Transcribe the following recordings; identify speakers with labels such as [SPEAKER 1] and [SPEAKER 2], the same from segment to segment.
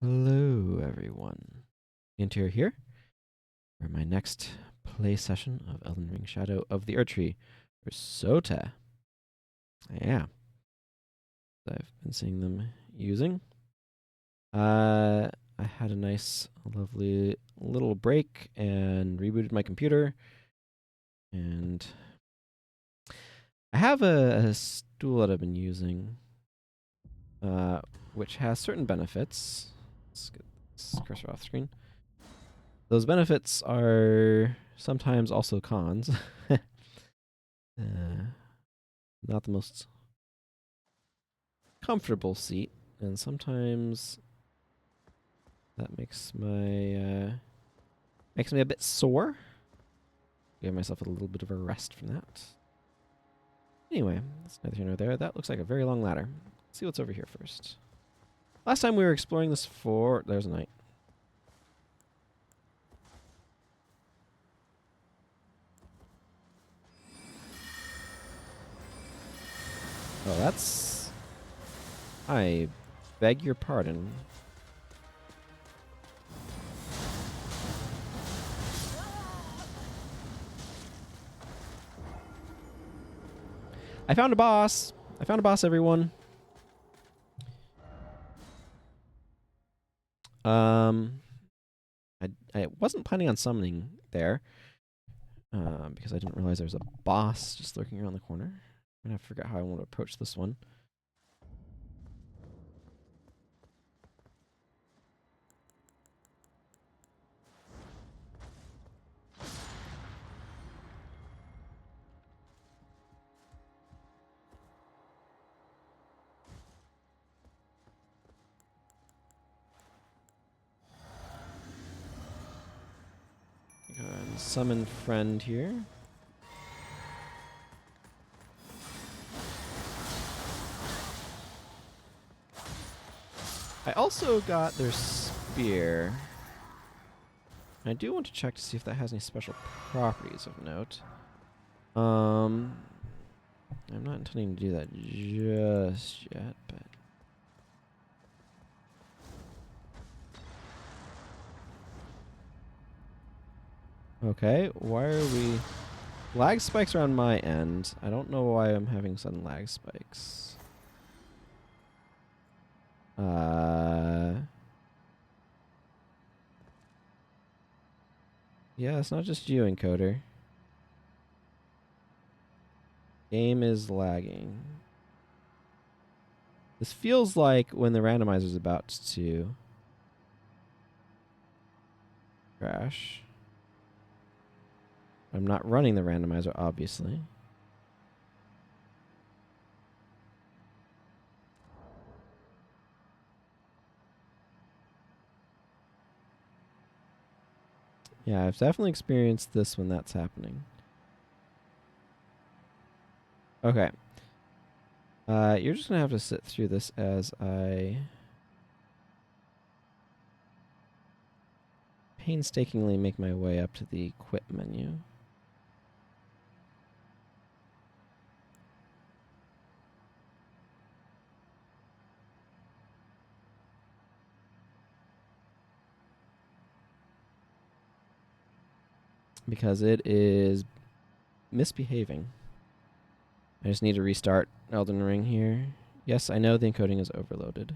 [SPEAKER 1] Hello, everyone. Interior here for my next play session of Elden Ring Shadow of the Erdtree for Sota. Yeah, I've been seeing them using. I had a nice, lovely little break and rebooted my computer. And I have a stool that I've been using, which has certain benefits. Let's get this cursor off screen. Those benefits are sometimes also cons. Not the most comfortable seat, and sometimes that makes me a bit sore. Give myself a little bit of a rest from that. Anyway, that's neither here nor there. That looks like a very long ladder. Let's see what's over here first. Last time we were exploring this fort. There's a knight. Oh, that's... I beg your pardon. I found a boss! I found a boss, everyone. I wasn't planning on summoning there, because I didn't realize there was a boss just lurking around the corner. And I forgot how I want to approach this one. Go ahead and summon friend here. I also got their spear. I do want to check to see if that has any special properties of note. I'm not intending to do that just yet, but... Okay, why are we... Lag spikes are on my end. I don't know why I'm having sudden lag spikes. Yeah, it's not just you, encoder. Game is lagging. This feels like when the randomizer's about to crash. I'm not running the randomizer, obviously. Yeah, I've definitely experienced this when that's happening. Okay. You're just gonna have to sit through this as I painstakingly make my way up to the equip menu. Because it is misbehaving. I just need to restart Elden Ring here. Yes, I know the encoding is overloaded.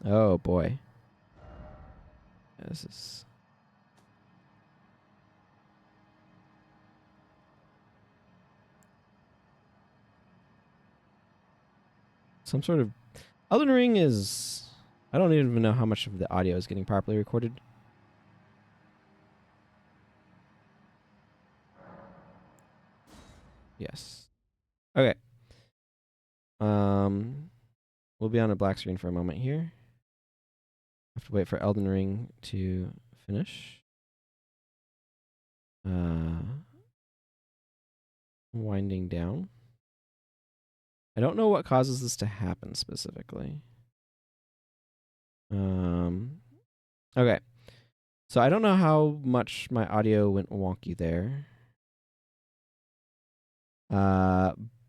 [SPEAKER 1] Oh boy. This is... some sort of... Elden Ring is... I don't even know how much of the audio is getting properly recorded. Yes. Okay. We'll be on a black screen for a moment here. Have to wait for Elden Ring to finish. Winding down. I don't know what causes this to happen specifically. Okay. So I don't know how much my audio went wonky there.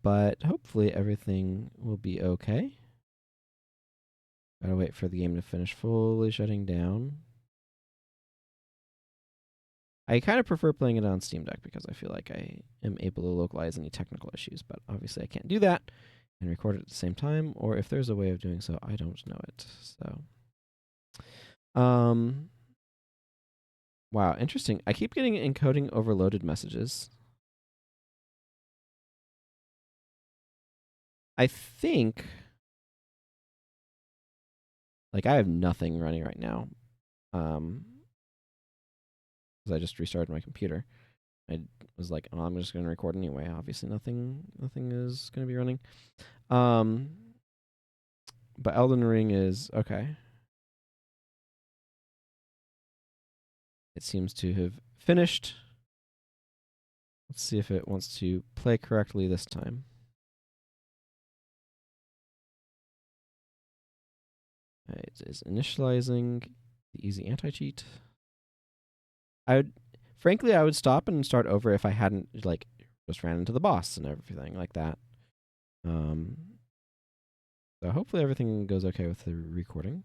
[SPEAKER 1] But hopefully everything will be okay. Gotta wait for the game to finish fully shutting down. I kind of prefer playing it on Steam Deck because I feel like I am able to localize any technical issues, but obviously I can't do that and record it at the same time, or if there's a way of doing so, I don't know it. So, wow, interesting. I keep getting encoding overloaded messages. I think, like, I have nothing running right now, because I just restarted my computer. I was like, oh, I'm just going to record anyway. Obviously, nothing is going to be running. But Elden Ring is okay. It seems to have finished. Let's see if it wants to play correctly this time. It is initializing the easy anti-cheat. Frankly, I would stop and start over if I hadn't like just ran into the boss and everything like that. So hopefully everything goes okay with the recording.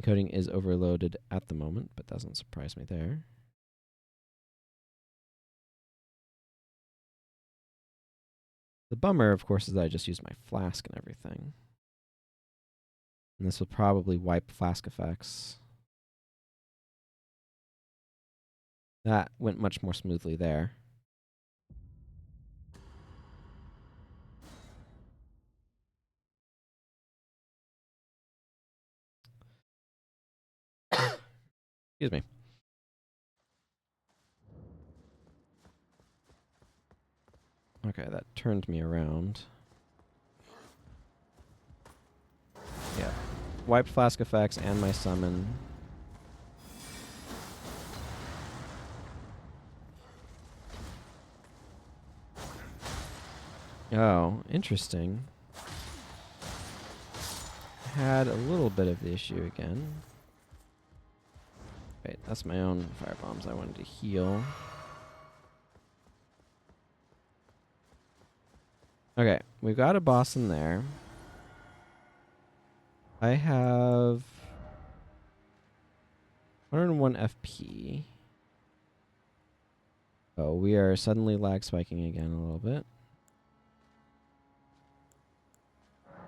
[SPEAKER 1] Encoding is overloaded at the moment, but doesn't surprise me there. The bummer, of course, is that I just used my flask and everything. And this will probably wipe flask effects. That went much more smoothly there. Excuse me. Okay, that turned me around. Yeah. Wiped flask effects and my summon. Oh, interesting. Had a little bit of the issue again. Wait, that's my own fire bombs I wanted to heal. Okay, we've got a boss in there. I have 101 FP. Oh, we are suddenly lag spiking again a little bit.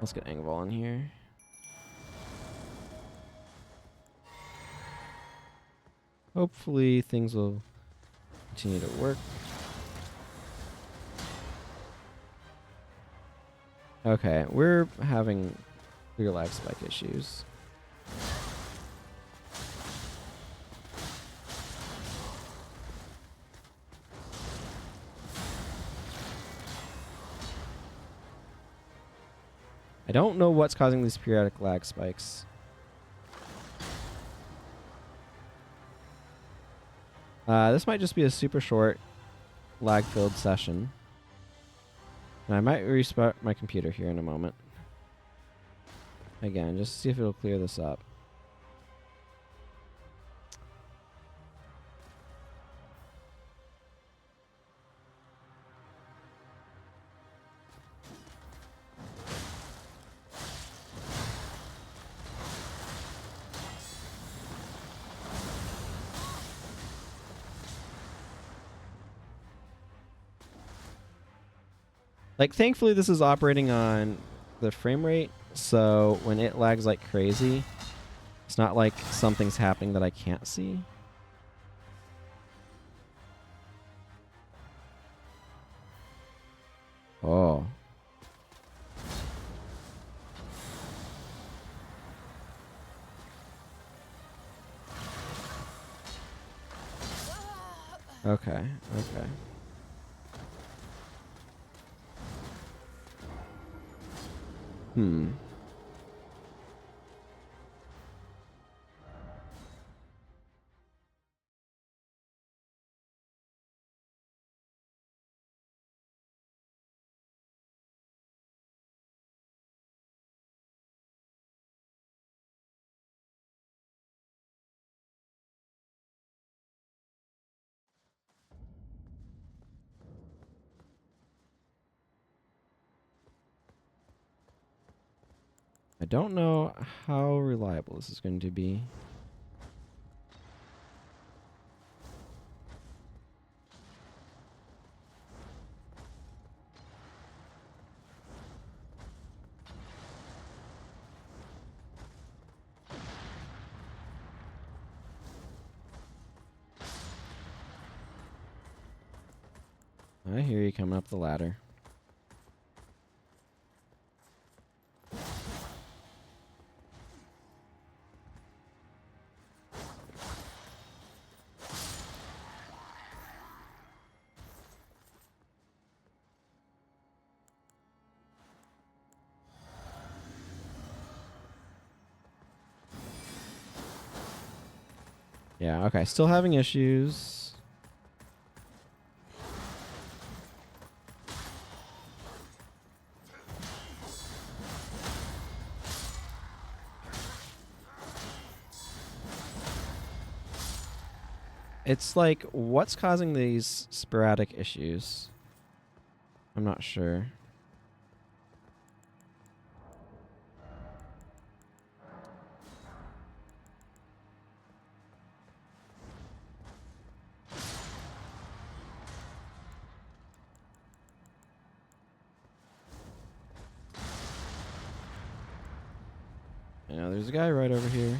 [SPEAKER 1] Let's get Engvall in here. Hopefully things will continue to work. Okay, we're having clear lag spike issues. I don't know what's causing these periodic lag spikes. This might just be a super short lag-filled session. And I might restart my computer here in a moment. Again, just to see if it'll clear this up. Like, thankfully, this is operating on the frame rate, so when it lags like crazy, it's not like something's happening that I can't see. Oh. Okay, okay. Hmm. I don't know how reliable this is going to be. I hear you coming up the ladder. Yeah, okay. Still having issues. It's like, what's causing these sporadic issues? I'm not sure. I know there's a guy right over here.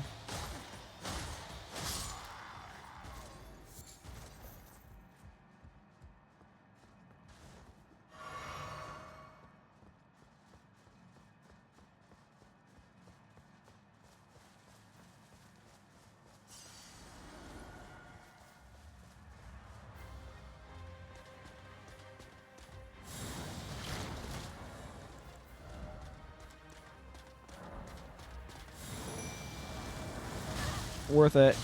[SPEAKER 1] Worth it.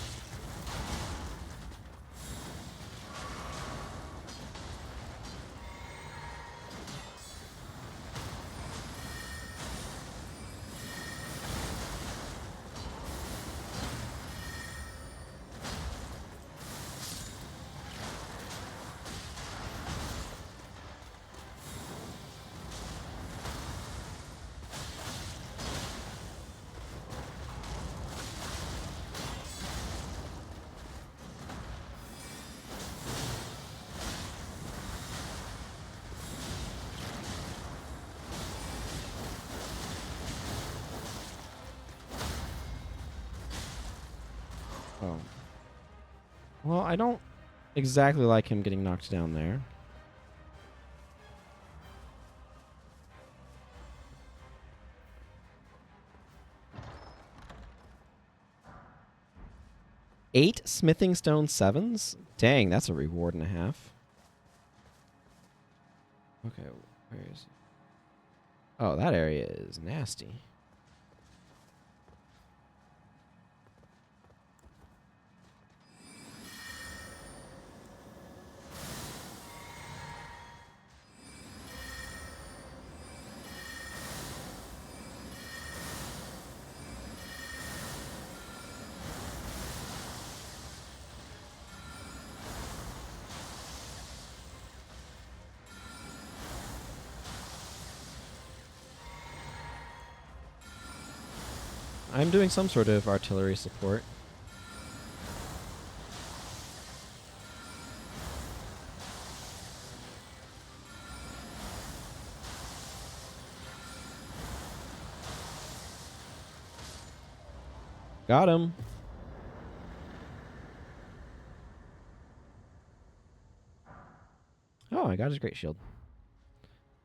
[SPEAKER 1] Oh. Well, I don't exactly like him getting knocked down there. Eight smithing stone 7s? Dang, that's a reward and a half. Okay, where is it? Oh, that area is nasty. I'm doing some sort of artillery support. Got him. Oh, I got his great shield.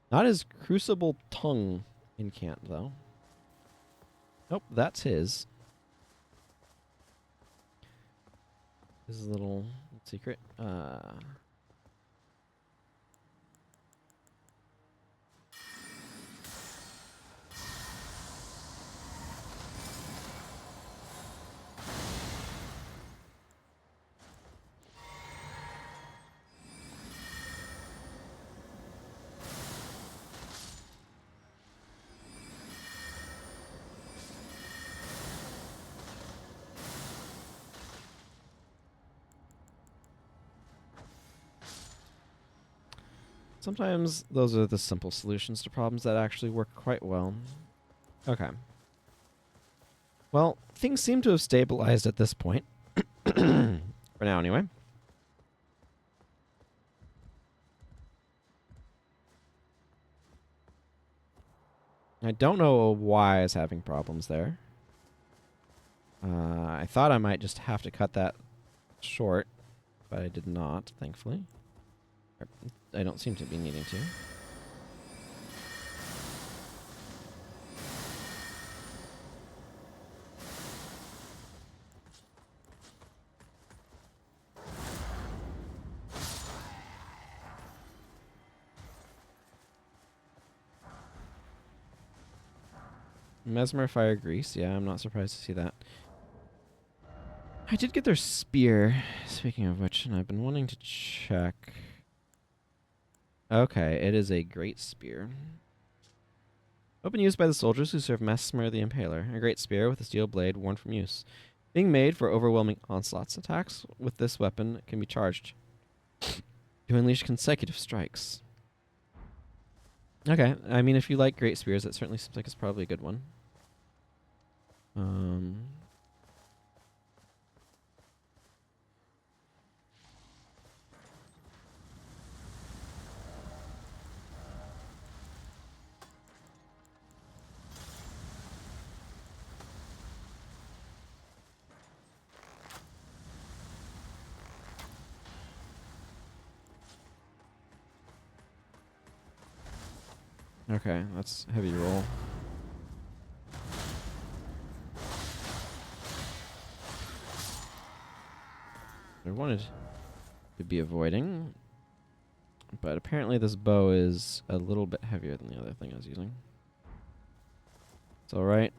[SPEAKER 1] Not his crucible tongue incant, though. Nope, that's his. His little secret. Sometimes those are the simple solutions to problems that actually work quite well. Okay. Well, things seem to have stabilized at this point. For now, anyway. I don't know why I was having problems there. I thought I might just have to cut that short, but I did not, thankfully. I don't seem to be needing to. Mesmer Fire Grease. Yeah, I'm not surprised to see that. I did get their spear, speaking of which, and I've been wanting to check. Okay, it is a great spear. Weapon used by the soldiers who serve Mesmer the Impaler. A great spear with a steel blade worn from use. Being made for overwhelming onslaughts, attacks with this weapon can be charged to unleash consecutive strikes. Okay, I mean, if you like great spears, it certainly seems like it's probably a good one. Okay, that's heavy roll. I wanted to be avoiding, but apparently this bow is a little bit heavier than the other thing I was using. It's alright.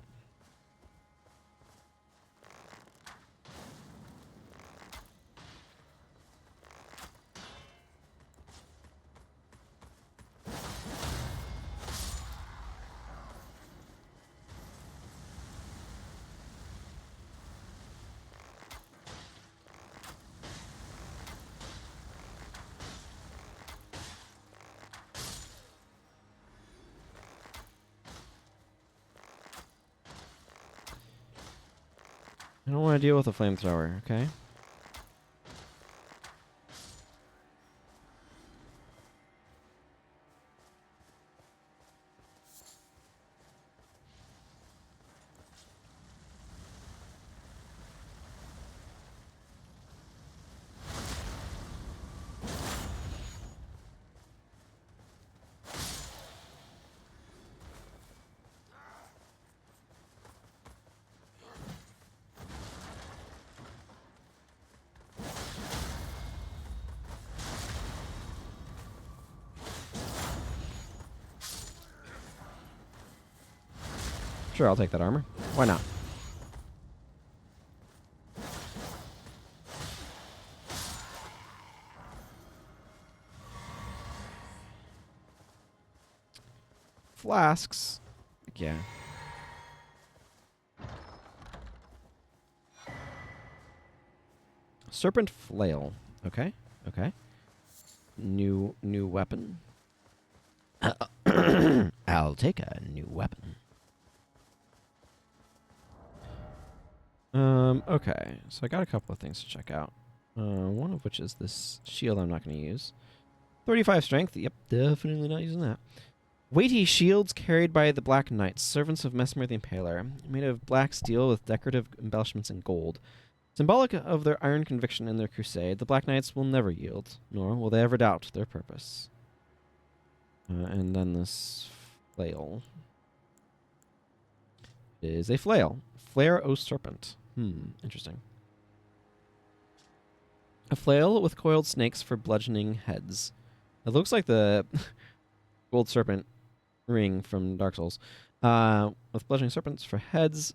[SPEAKER 1] I don't want to deal with a flamethrower, okay? Sure, I'll take that armor. Why not? Flasks. Yeah. Serpent flail. Okay. Okay. New weapon. I'll take a new weapon. Okay. So I got a couple of things to check out. One of which is this shield I'm not going to use. 35 strength. Yep, definitely not using that. Weighty shields carried by the Black Knights, servants of Mesmer the Impaler, made of black steel with decorative embellishments in gold. Symbolic of their iron conviction in their crusade, the Black Knights will never yield, nor will they ever doubt their purpose. And then this flail. It is a flail. Flare, O Serpent. Interesting. A flail with coiled snakes for bludgeoning heads. It looks like the gold serpent ring from Dark Souls. With bludgeoning serpents for heads,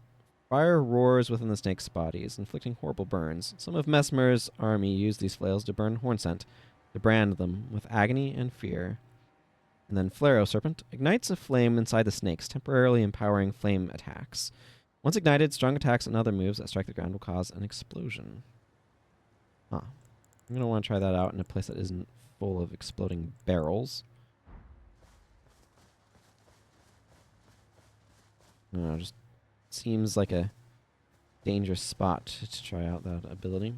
[SPEAKER 1] fire roars within the snakes' bodies, inflicting horrible burns. Some of Mesmer's army used these flails to burn horn scent, to brand them with agony and fear. And then Flare, O Serpent, ignites a flame inside the snakes, temporarily empowering flame attacks. Once ignited, strong attacks and other moves that strike the ground will cause an explosion. Huh. I'm going to want to try that out in a place that isn't full of exploding barrels. No, just seems like a dangerous spot to try out that ability.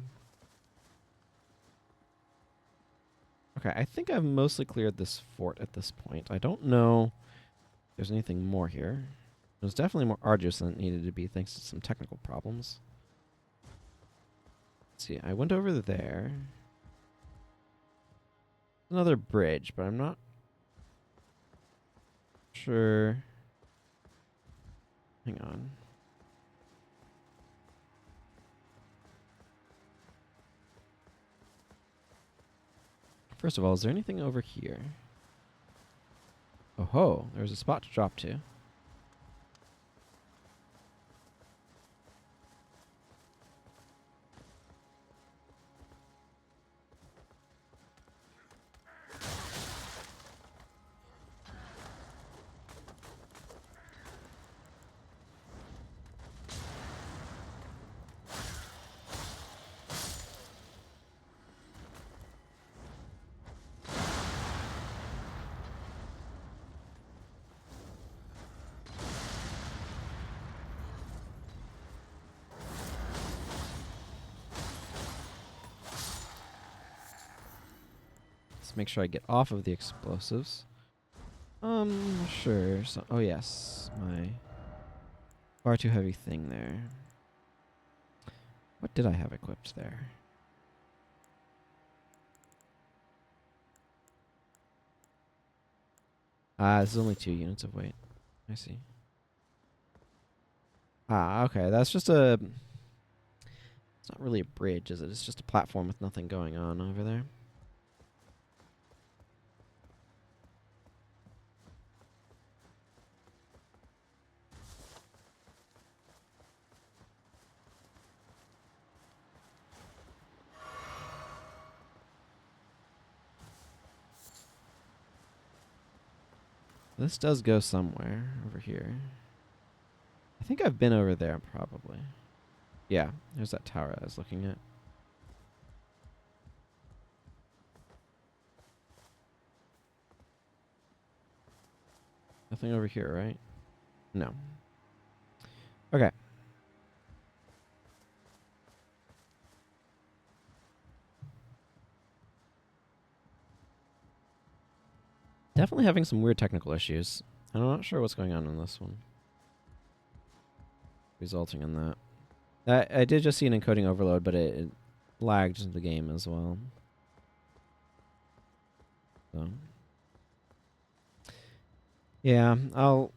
[SPEAKER 1] Okay, I think I've mostly cleared this fort at this point. I don't know if there's anything more here. It was definitely more arduous than it needed to be thanks to some technical problems. Let's see, I went over there. Another bridge, but I'm not sure. Hang on. First of all, is there anything over here? Oh ho, there's a spot to drop to. Let's make sure I get off of the explosives. Sure. So, oh yes, my far too heavy thing there. What did I have equipped there? This is only 2 units of weight. I see. Okay. That's just a... It's not really a bridge, is it? It's just a platform with nothing going on over there. This does go somewhere over here. I think I've been over there, probably. Yeah, there's that tower I was looking at. Nothing over here, right? No. Okay. Definitely having some weird technical issues. I'm not sure what's going on in this one. Resulting in that. I did just see an encoding overload, but it lagged the game as well. So. Yeah, I'll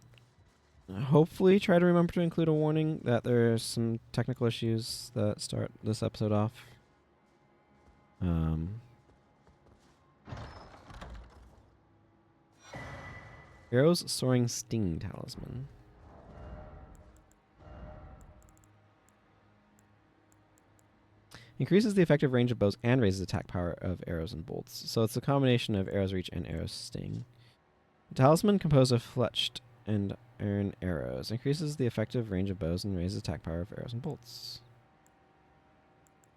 [SPEAKER 1] hopefully try to remember to include a warning that there's some technical issues that start this episode off. Arrow's Soaring Sting Talisman. Increases the effective range of bows and raises attack power of arrows and bolts. So it's a combination of arrow's reach and arrow's sting. The talisman composed of fletched and iron arrows. Increases the effective range of bows and raises attack power of arrows and bolts.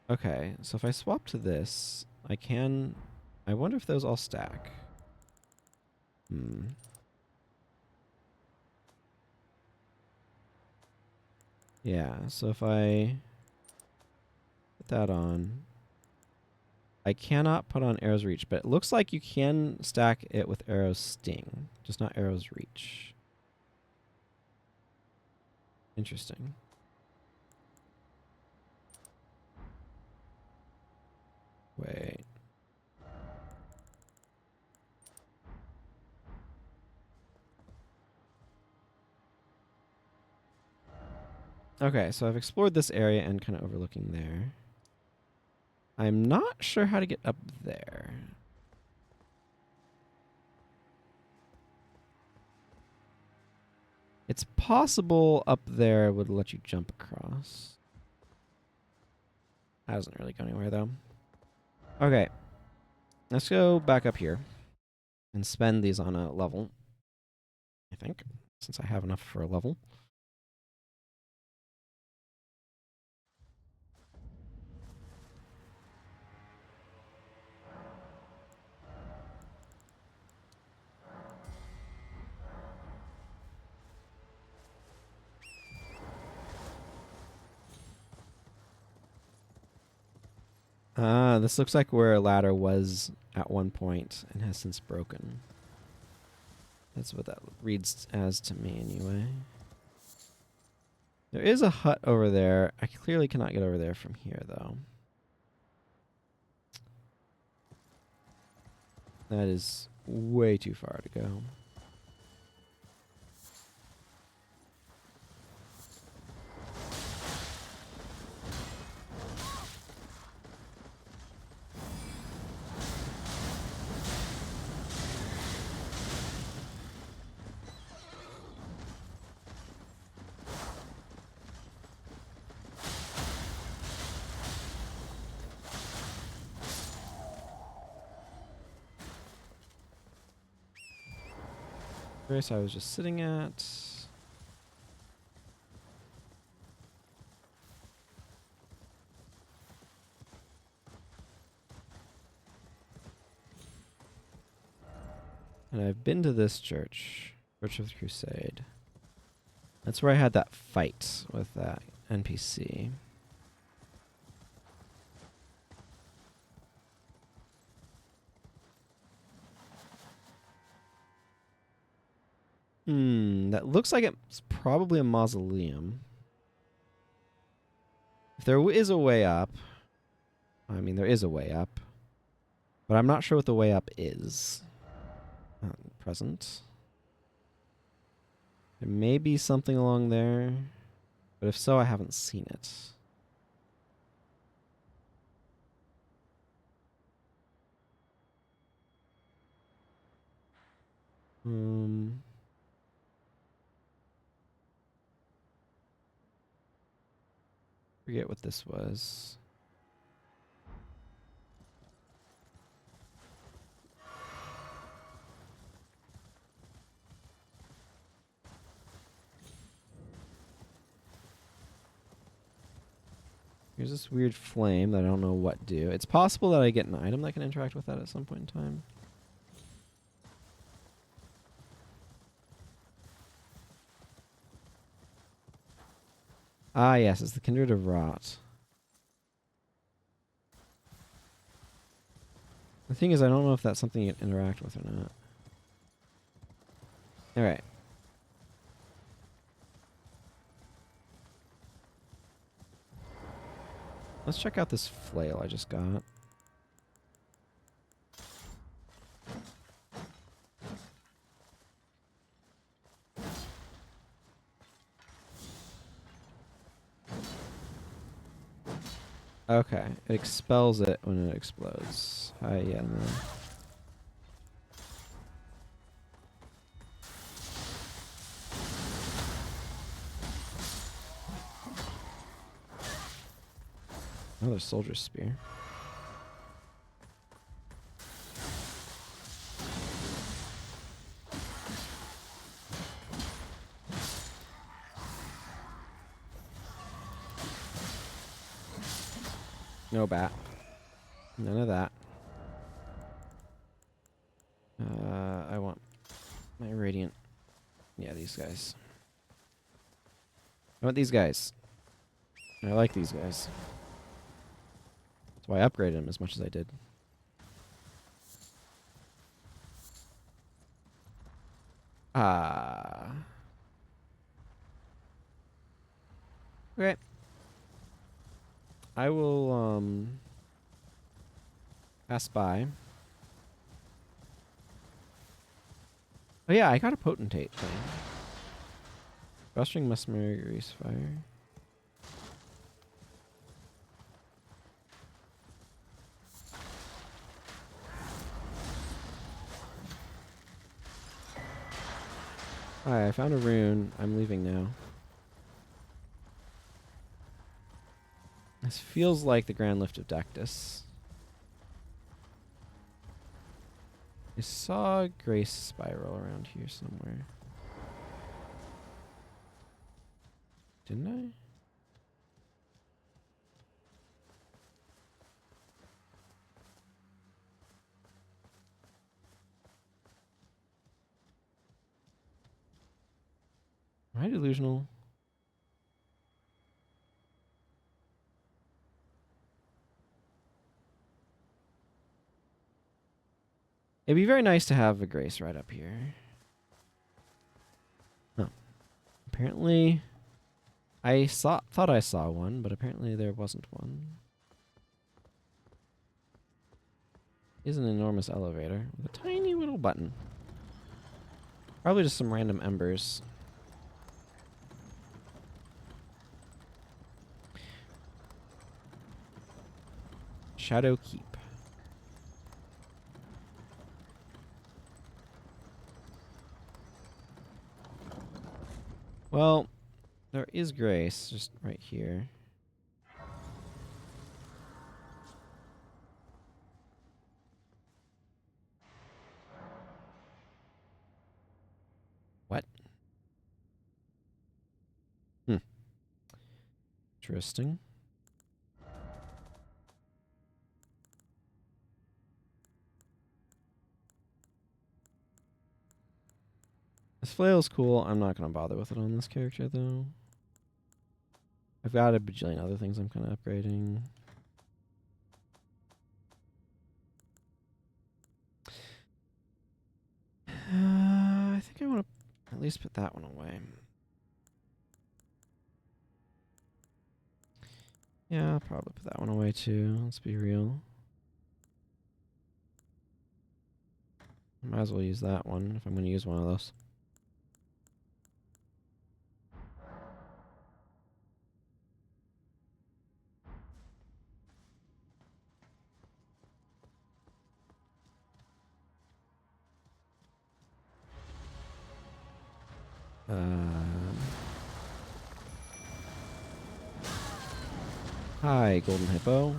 [SPEAKER 1] Okay, so if I swap to this, I can... I wonder if those all stack. Yeah, so if I put that on, I cannot put on arrow's reach, but it looks like you can stack it with arrow's sting, just not arrow's reach. Interesting. Wait. Okay, so I've explored this area and kind of overlooking there. I'm not sure how to get up there. It's possible up there would let you jump across. That doesn't really go anywhere, though. Okay. Let's go back up here and spend these on a level, I think, since I have enough for a level. Ah, this looks like where a ladder was at one point and has since broken. That's what that reads as to me anyway. There is a hut over there. I clearly cannot get over there from here, though. That is way too far to go. Place I was just sitting at. And I've been to this church. Church of the Crusade. That's where I had that fight with that NPC. That looks like it's probably a mausoleum. If there is a way up, I mean, there is a way up, but I'm not sure what the way up is at present. There may be something along there, but if so, I haven't seen it. Forget what this was. Here's this weird flame that I don't know what do. It's possible that I get an item that can interact with that at some point in time. Ah, yes, it's the Kindred of Rot. The thing is, I don't know if that's something you can interact with or not. Alright. Let's check out this flail I just got. Okay, it expels it when it explodes. Yeah, no. Another soldier's spear. No bat. None of that. I want my radiant. Yeah, these guys. I want these guys. I like these guys. That's why I upgraded them as much as I did. Okay. I will pass by. Oh yeah, I got a potentate thing. Drawstring Mesmer Grease Fire. Alright, I found a rune. I'm leaving now. This feels like the Grand Lift of Dactus. I saw a Grace Spiral around here somewhere. Didn't I? Am I delusional? It'd be very nice to have a Grace right up here. Huh. Apparently, thought I saw one, but apparently there wasn't one. Is an enormous elevator with a tiny little button. Probably just some random embers. Shadow Keep. Well, there is Grace just right here. What? Interesting. This flail's cool. I'm not going to bother with it on this character, though. I've got a bajillion other things I'm kind of upgrading. I think I want to at least put that one away. Yeah, I'll probably put that one away too. Let's be real. Might as well use that one if I'm going to use one of those. Hi, Golden Hippo.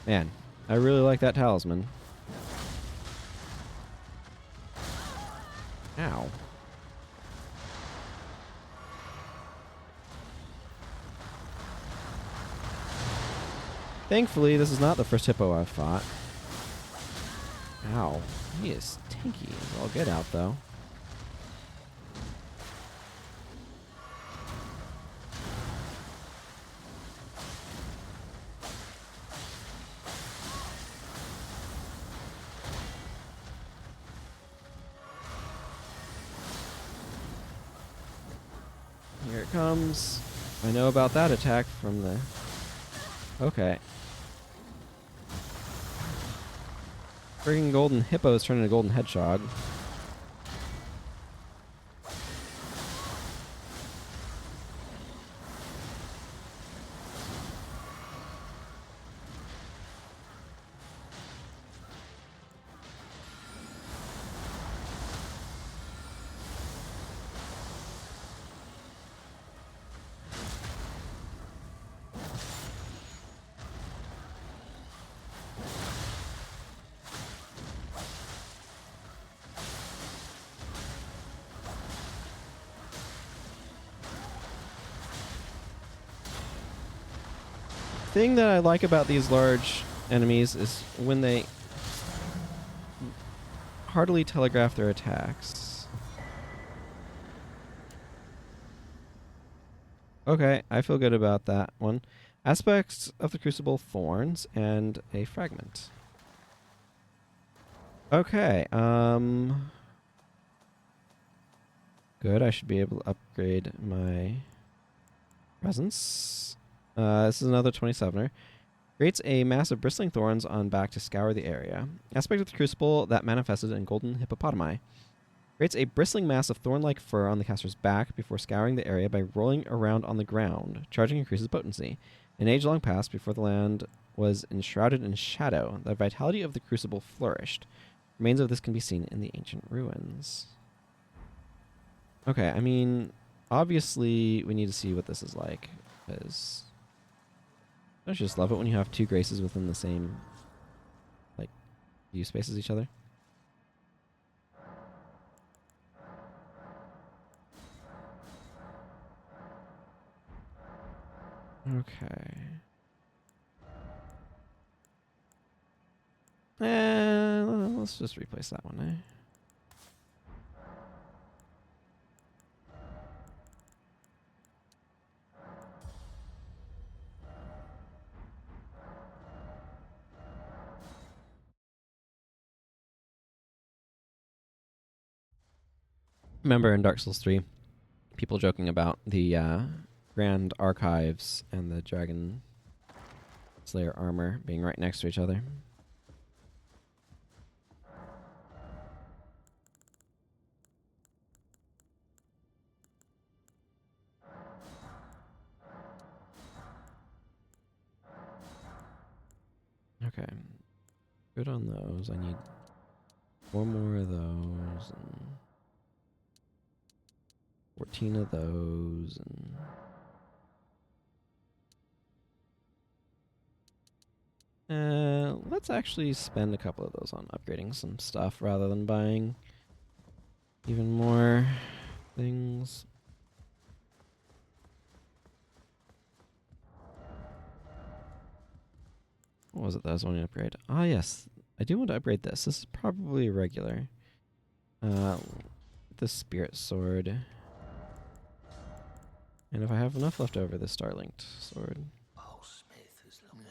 [SPEAKER 1] Man, I really like that talisman. Ow. Thankfully, this is not the first hippo I've fought. Ow. He is tanky as all get out, though. Here it comes. I know about that attack from the... Okay. Friggin' golden hippos turn into golden hedgehog. Thing that I like about these large enemies is when they heartily telegraph their attacks. Okay, I feel good about that one. Aspects of the Crucible, thorns, and a fragment. Okay, good, I should be able to upgrade my presence. This is another 27er. Creates a mass of bristling thorns on back to scour the area. Aspect of the Crucible that manifested in golden hippopotami. Creates a bristling mass of thorn-like fur on the caster's back before scouring the area by rolling around on the ground. Charging increases potency. An age long past before the land was enshrouded in shadow. The vitality of the Crucible flourished. Remains of this can be seen in the ancient ruins. Okay, I mean, obviously we need to see what this is like, because don't you just love it when you have two graces within the same, like, view space as each other? Okay. let's just replace that one, eh? Remember in Dark Souls 3, people joking about the Grand Archives and the Dragon Slayer armor being right next to each other. Okay. Good on those. I need 4 more of those and 14 of those and let's actually spend a couple of those on upgrading some stuff rather than buying even more things. What was it that I was wanting to upgrade? Ah, yes. I do want to upgrade this. This is probably regular. The Spirit Sword. And if I have enough left over, the Star-Linked Sword.
[SPEAKER 2] Oh, Smith is long now.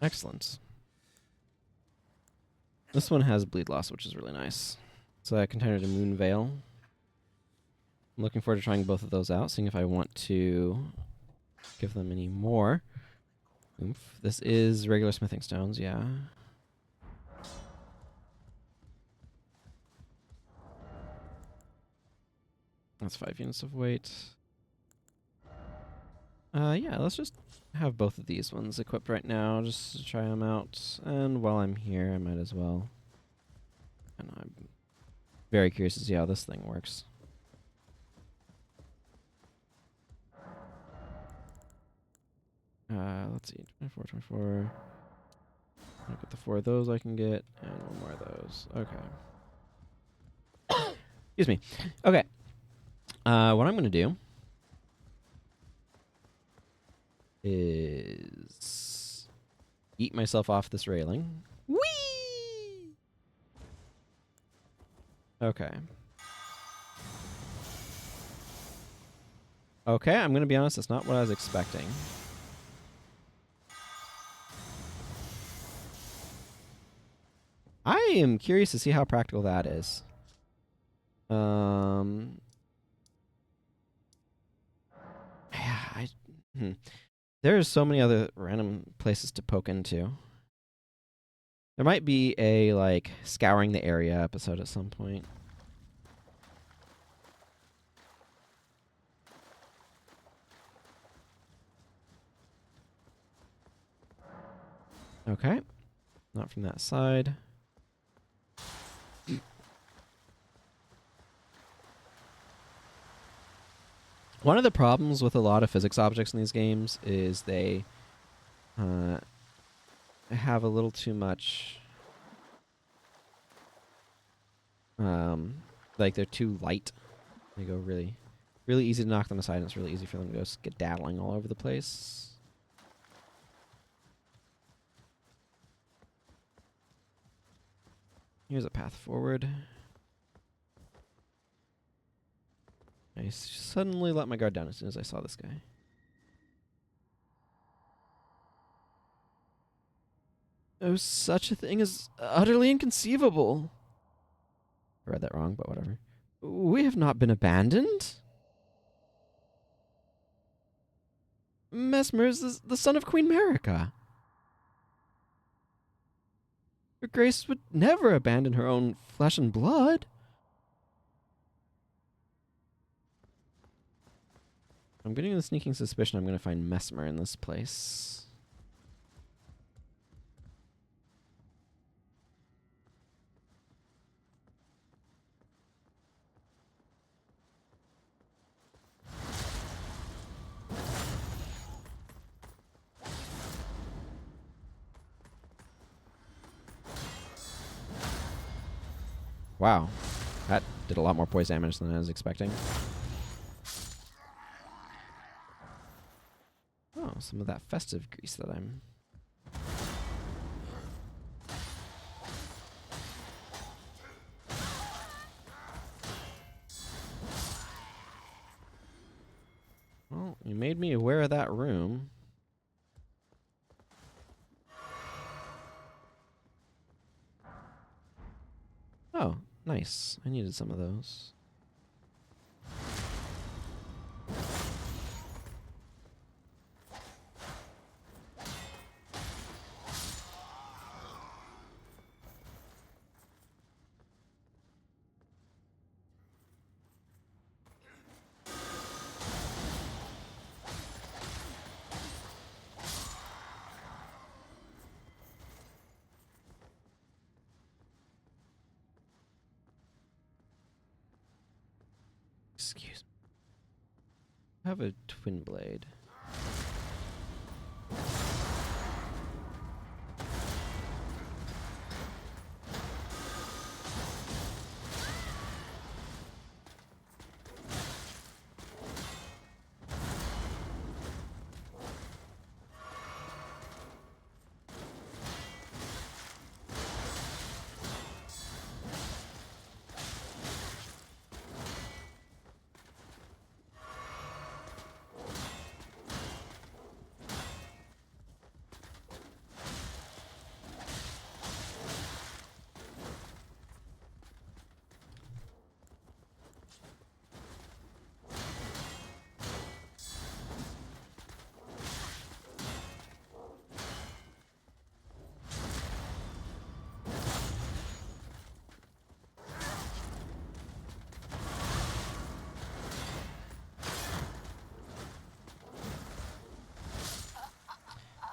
[SPEAKER 1] Excellent. This one has bleed loss, which is really nice. It's a container to Moon Veil. I'm looking forward to trying both of those out, seeing if I want to give them any more. Oomph. This is regular smithing stones, yeah. That's 5 units of weight. Yeah, let's just have both of these ones equipped right now, just to try them out. And while I'm here, I might as well. And I'm very curious to see how this thing works. Let's see, 24, 24. Look at the 4 of those I can get, and 1 more of those. Okay. Excuse me. Okay. What I'm going to do is eat myself off this railing. Whee! Okay. Okay, I'm going to be honest, that's not what I was expecting. I am curious to see how practical that is. Yeah, There's so many other random places to poke into. There might be a, like, scouring the area episode at some point. Okay. Not from that side. One of the problems with a lot of physics objects in these games is they have a little too much... like, they're too light. They go really easy to knock them aside, and it's really easy for them to go skedaddling all over the place. Here's a path forward. I suddenly let my guard down as soon as I saw this guy. Oh, such a thing is utterly inconceivable. I read that wrong, but whatever. We have not been abandoned. Mesmer is the son of Queen Merica. Her Grace would never abandon her own flesh and blood. I'm getting the sneaking suspicion I'm going to find Mesmer in this place. Wow. That did a lot more poison damage than I was expecting. Oh, some of that festive grease that I'm... Well, you made me aware of that room. Oh, nice. I needed some of those. Excuse me. I have a twin blade.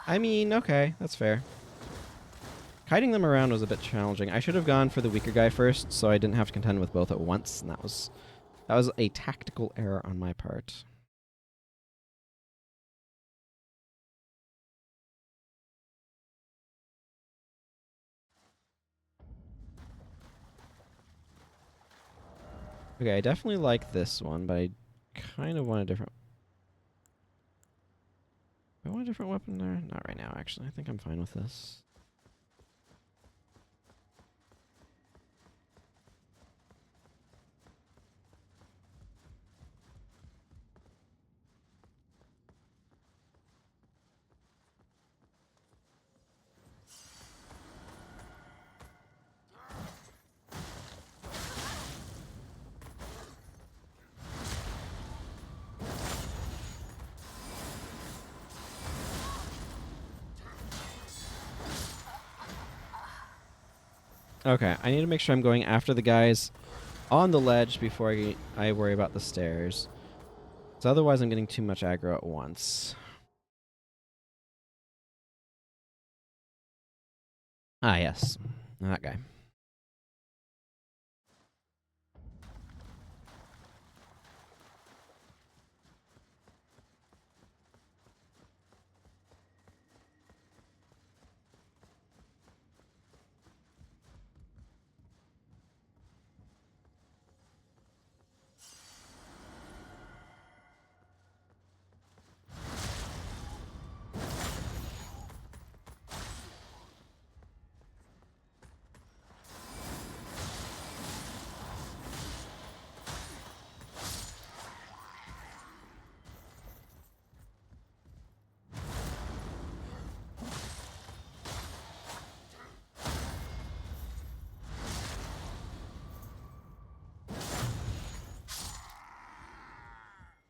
[SPEAKER 1] I mean, okay, that's fair. Kiting them around was a bit challenging. I should have gone for the weaker guy first, so I didn't have to contend with both at once, and that was a tactical error on my part. Okay, I definitely like this one, but I kind of want a different... Do I want a different weapon there? Not right now, actually. I think I'm fine with this. Okay, I need to make sure I'm going after the guys on the ledge before I worry about the stairs. So otherwise I'm getting too much aggro at once. Ah, yes. That guy.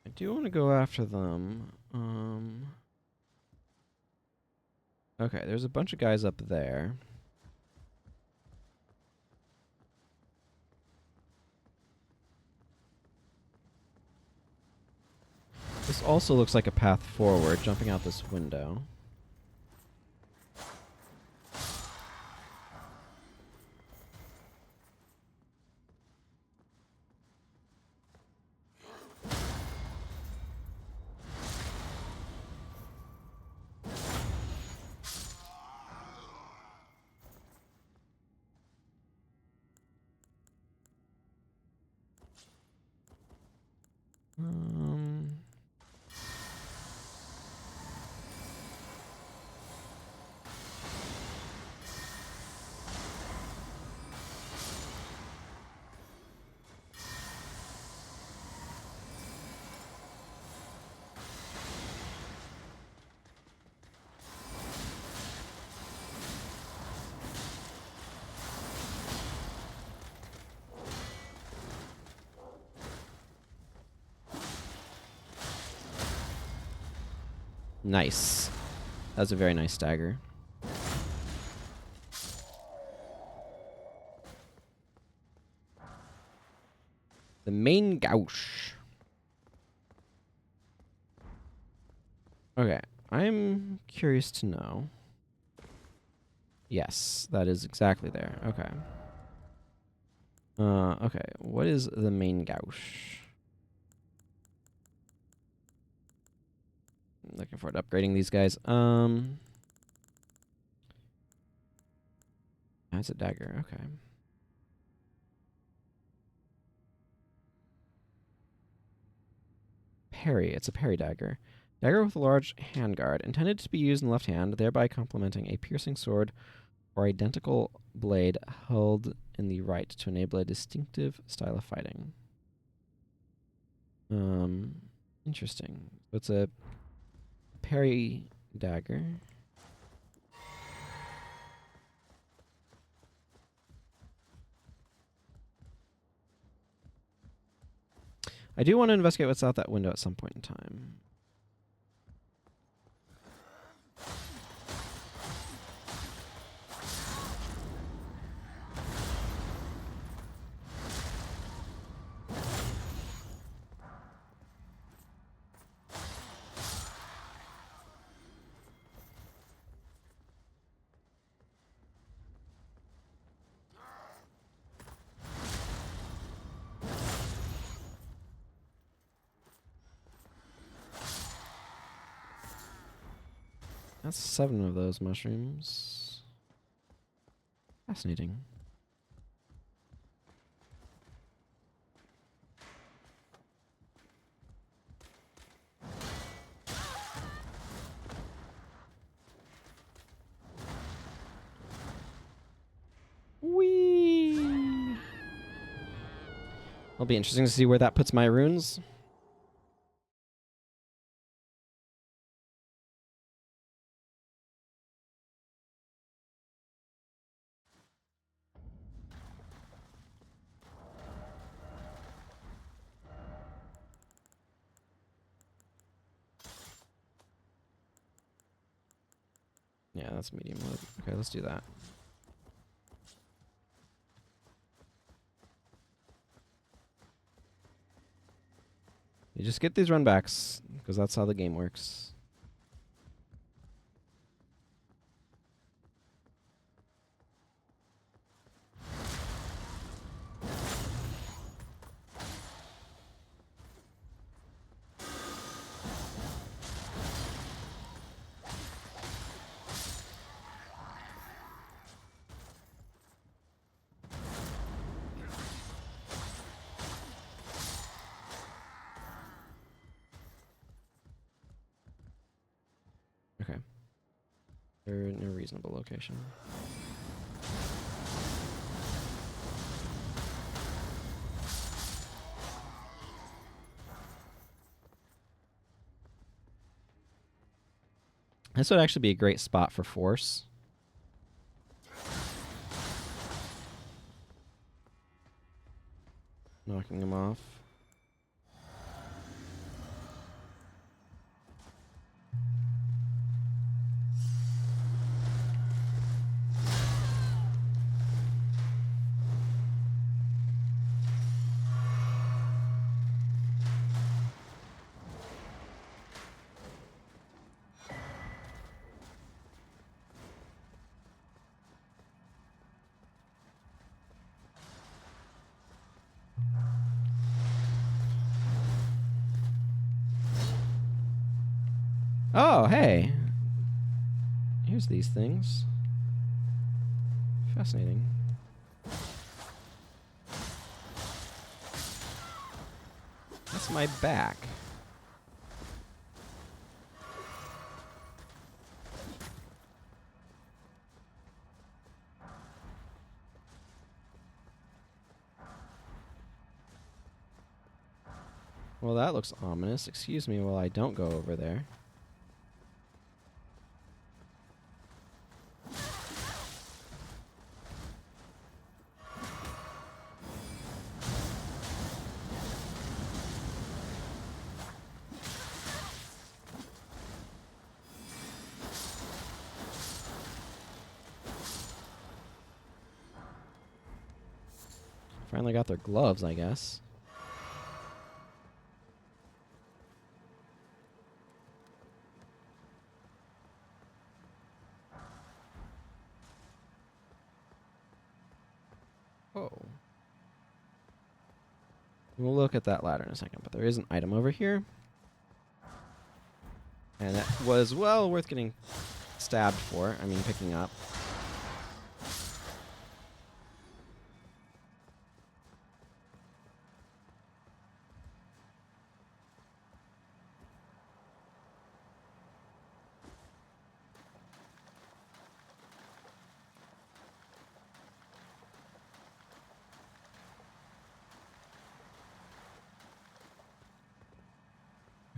[SPEAKER 1] I do want to go after them. Okay, there's a bunch of guys up there. This also looks like a path forward, jumping out this window. Um. Nice. That was a very nice dagger. The main gouge. Okay, I'm curious to know. Yes, that is exactly there. Okay. Okay, what is the main gouge? I'm looking forward to upgrading these guys. That's a dagger. Okay. Parry. It's a parry dagger. Dagger with a large handguard, intended to be used in the left hand, thereby complementing a piercing sword or identical blade held in the right to enable a distinctive style of fighting. Interesting. So it's a parry dagger. I do want to investigate what's out that window at some point in time. That's 7 of those mushrooms. Fascinating. Whee! It'll be interesting to see where that puts my runes. Yeah, that's medium wood. Okay, let's do that. You just get these runbacks, because that's how the game works. Okay. They're in a reasonable location. This would actually be a great spot for force. Knocking him off. Oh, hey. Here's these things. Fascinating. That's Fix my back. Well, that looks ominous. Excuse me while I don't go over there. Finally got their gloves, I guess. Oh. We'll look at that ladder in a second, but there is an item over here. And that was well worth getting stabbed for. I mean, picking up.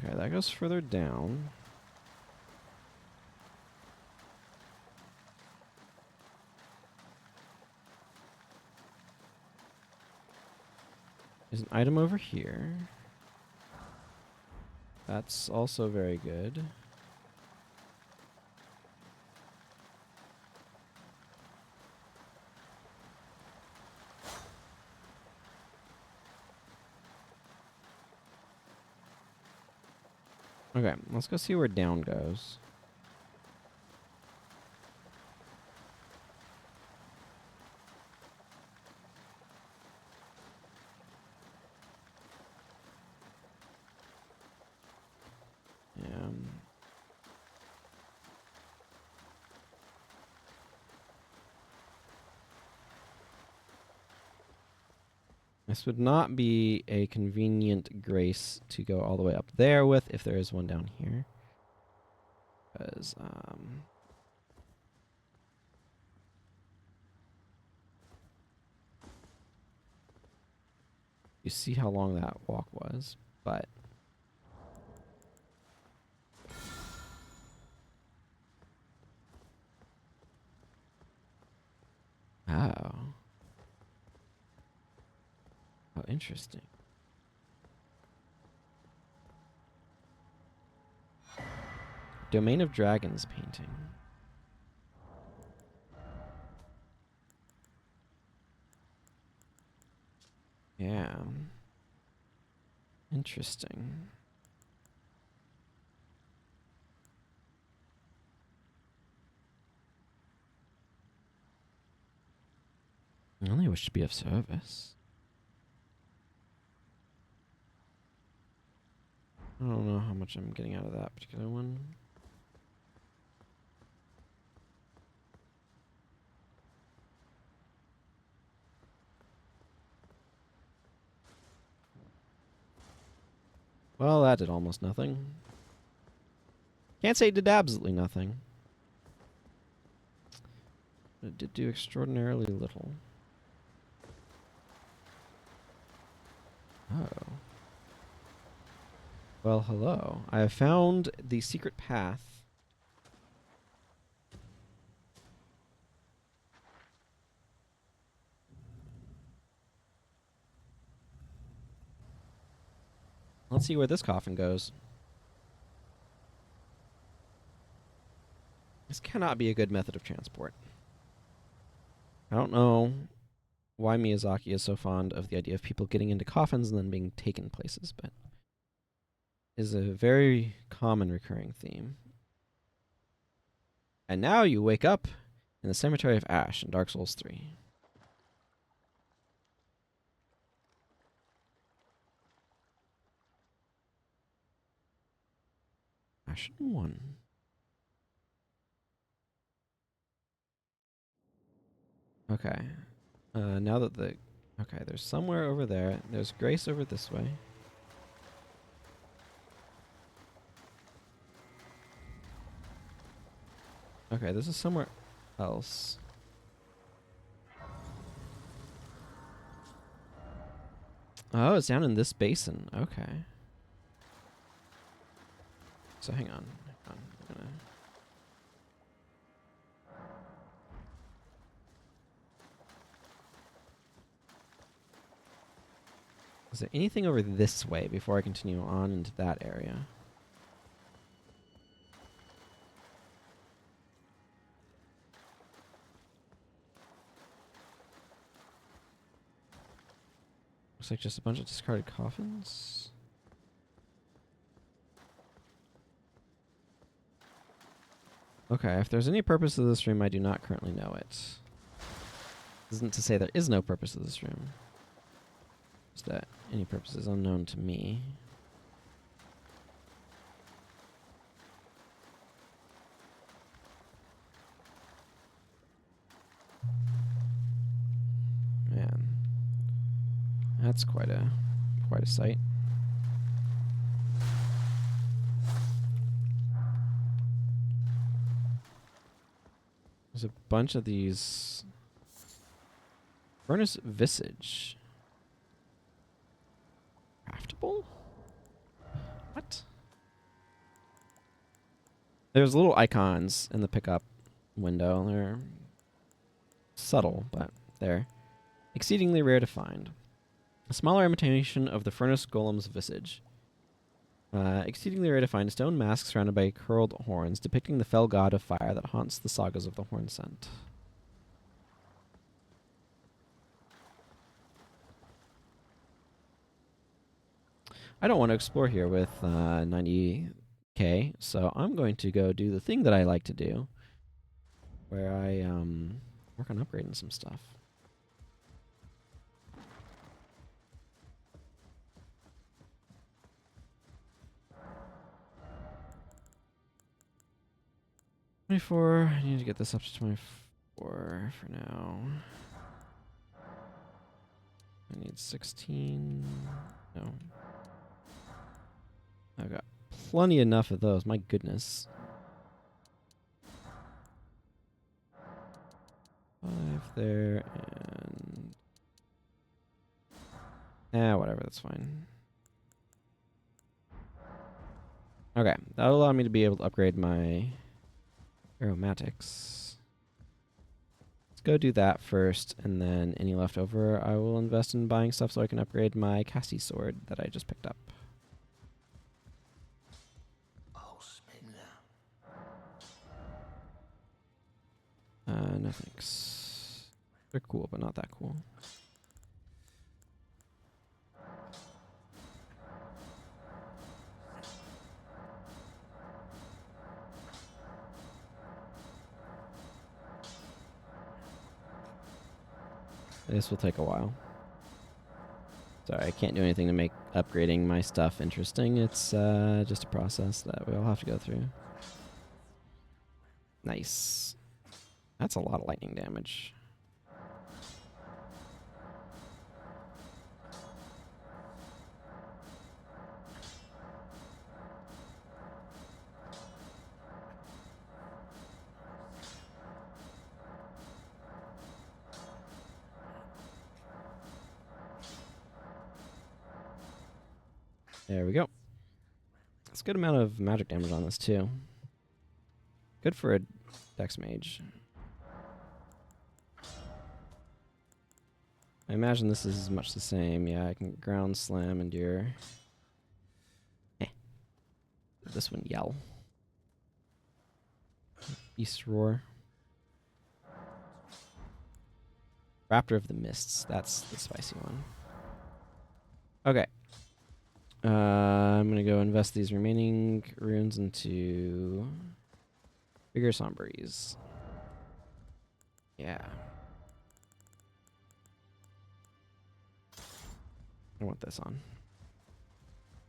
[SPEAKER 1] Okay, that goes further down. There's an item over here. That's also very good. Okay, let's go see where down goes. Yeah. This would not be a convenient grace to go all the way up there with if there is one down here. Because, you see how long that walk was, but... Oh. Oh, interesting. Domain of Dragons painting. Yeah. Interesting. I only wish to be of service. I don't know how much I'm getting out of that particular one. Well, that did almost nothing. Can't say it did absolutely nothing. But it did do extraordinarily little. Oh. Well, hello. I have found the secret path. Let's see where this coffin goes. This cannot be a good method of transport. I don't know why Miyazaki is so fond of the idea of people getting into coffins and then being taken places, but it is a very common recurring theme. And now you wake up in the Cemetery of Ash in Dark Souls 3. Ashen 1. Okay. Now that the... Okay, there's somewhere over there. There's Grace over this way. Okay, this is somewhere else. Oh, it's down in this basin. Okay. So hang on. Hang on. I'm gonna... Is there anything over this way before I continue on into that area? Looks like just a bunch of discarded coffins. Okay, if there's any purpose to this room, I do not currently know it. Isn't to say there is no purpose to this room. Just that any purpose is unknown to me. Man. That's quite a sight. There's a bunch of these furnace visage. Craftable? What? There's little icons in the pickup window. They're subtle, but they're exceedingly rare to find. A smaller imitation of the furnace golem's visage. Exceedingly rare to find, a stone mask surrounded by curled horns, depicting the fell god of fire that haunts the sagas of the Horn Scent. I don't want to explore here with 90k, so I'm going to go do the thing that I like to do, where I work on upgrading some stuff. I need to get this up to 24 for now. I need 16. No. I've got plenty enough of those, my goodness. 5 there, and... whatever, that's fine. Okay, that'll allow me to be able to upgrade my aromatics. Let's go do that first, and then any leftover I will invest in buying stuff so I can upgrade my Cassie sword that I just picked up. No thanks. They're cool, but not that cool. This will take a while. Sorry, I can't do anything to make upgrading my stuff interesting. It's just a process that we'll have to go through. Nice. That's a lot of lightning damage. There we go. That's a good amount of magic damage on this, too. Good for a Dex Mage. I imagine this is much the same. Yeah, I can ground slam, endure. This one, yell. Beast roar. Raptor of the Mists. That's the spicy one. Okay. I'm going to go invest these remaining runes into bigger Sombreeze. Yeah. I want this on.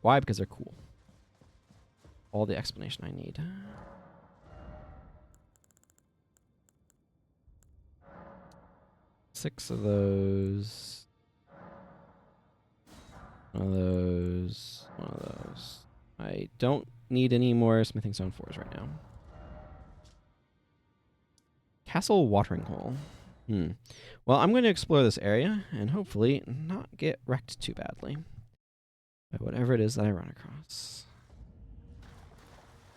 [SPEAKER 1] Why? Because they're cool. All the explanation I need. Six of those. One of those. One of those. I don't need any more smithing stone 4s right now. Castle watering hole. Well, I'm going to explore this area and hopefully not get wrecked too badly by whatever it is that I run across.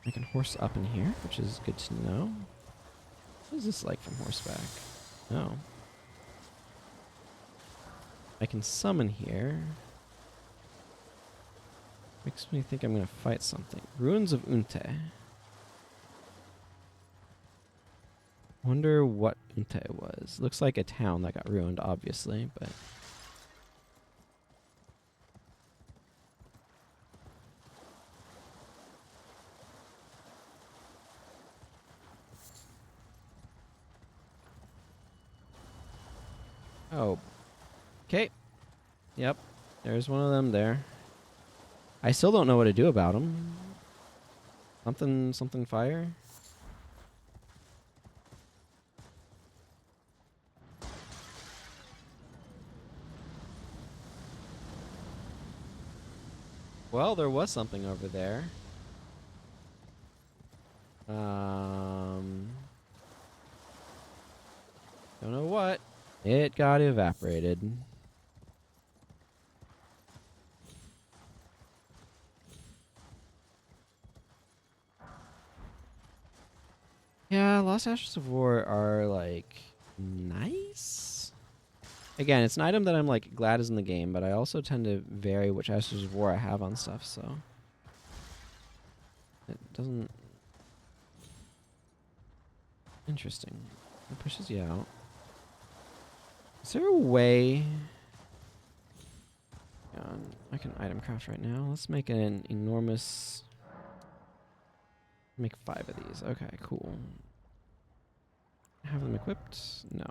[SPEAKER 1] I can horse up in here, which is good to know. What is this like from horseback? Oh. I can summon here. Makes me think I'm going to fight something. Ruins of Unte. Wonder what Unte was. Looks like a town that got ruined, obviously, but... Oh. Okay. Yep. There's one of them there. I still don't know what to do about them. Something fire? Well, there was something over there. Don't know what. It got evaporated. Yeah, Lost Ashes of War are, like, nice? Again, it's an item that I'm, like, glad is in the game, but I also tend to vary which Ashes of War I have on stuff, so... It doesn't... Interesting. It pushes you out. Is there a way... I can item craft right now. Let's make an enormous... Make 5 of these. Okay, cool. Have them equipped? No.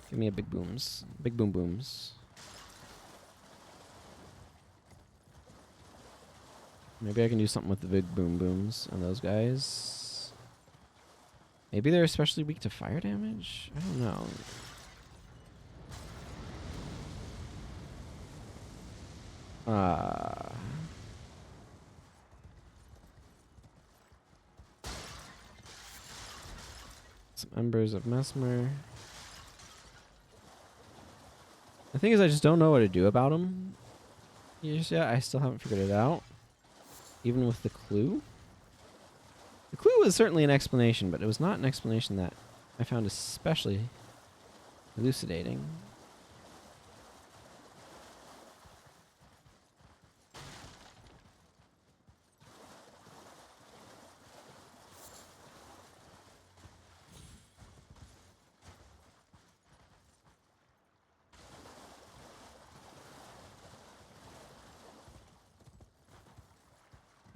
[SPEAKER 1] Give me a big booms. Big boom booms. Maybe I can do something with the big boom booms on those guys. Maybe they're especially weak to fire damage? I don't know. Some Embers of Mesmer. The thing is, I just don't know what to do about them. Yeah, I still haven't figured it out. Even with the clue. The clue was certainly an explanation, but it was not an explanation that I found especially elucidating.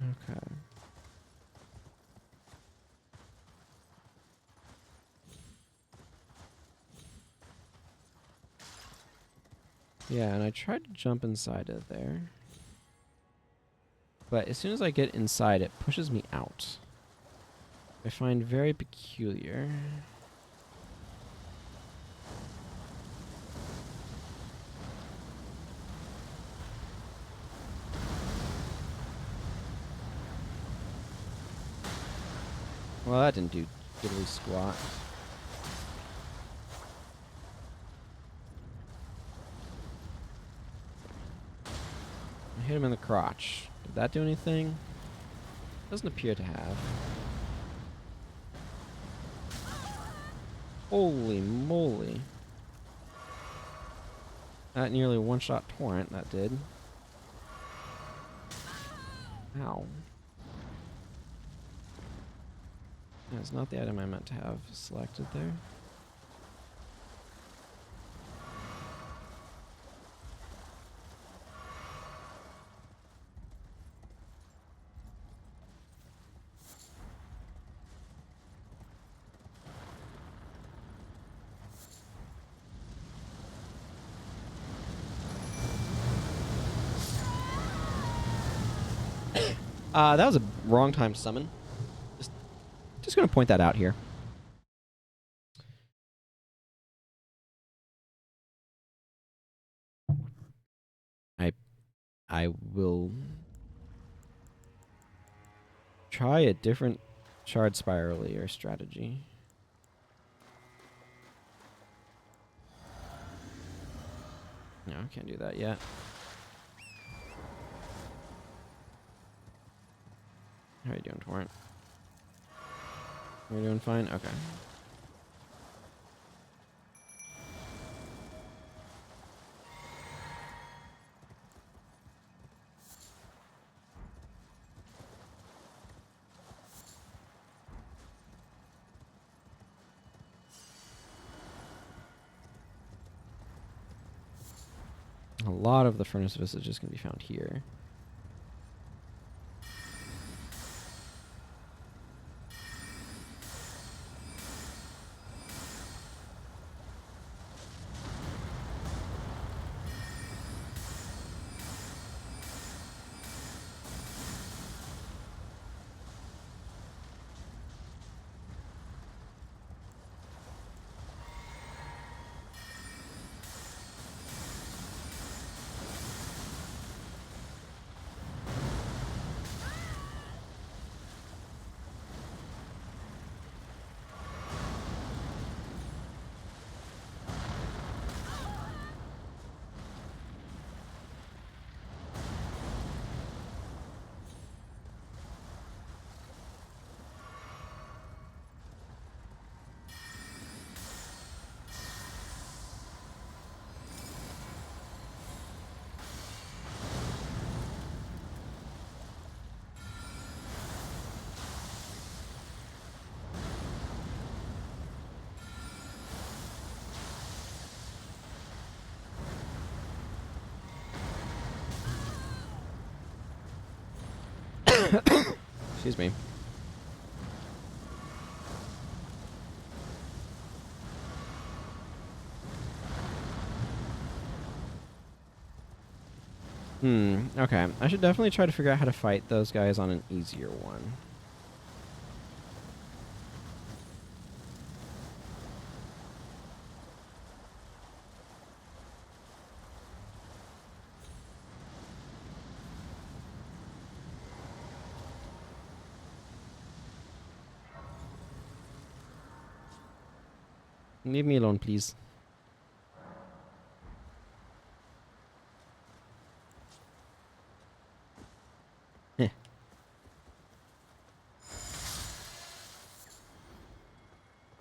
[SPEAKER 1] Okay. Yeah, and I tried to jump inside of there. But as soon as I get inside, it pushes me out. I find very peculiar. Well, that didn't do diddly squat. I hit him in the crotch. Did that do anything? Doesn't appear to have. Holy moly. That nearly one-shot torrent, that did. Ow. That's not the item I meant to have selected there. That was a wrong time summon. Just gonna point that out here. I will try a different Shard spiralier strategy. No, I can't do that yet. How are you doing, Torrent? You're doing fine? Okay. A lot of the furnace visages can be found here. Excuse me. Okay. I should definitely try to figure out how to fight those guys on an easier one. Leave me alone, please. Heh.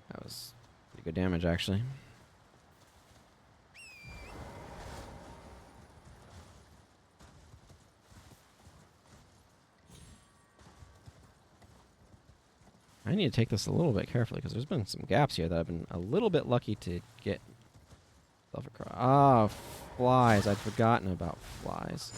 [SPEAKER 1] That was pretty good damage, actually. I need to take this a little bit carefully because there's been some gaps here that I've been a little bit lucky to get stuff across. Ah, flies. I'd forgotten about flies.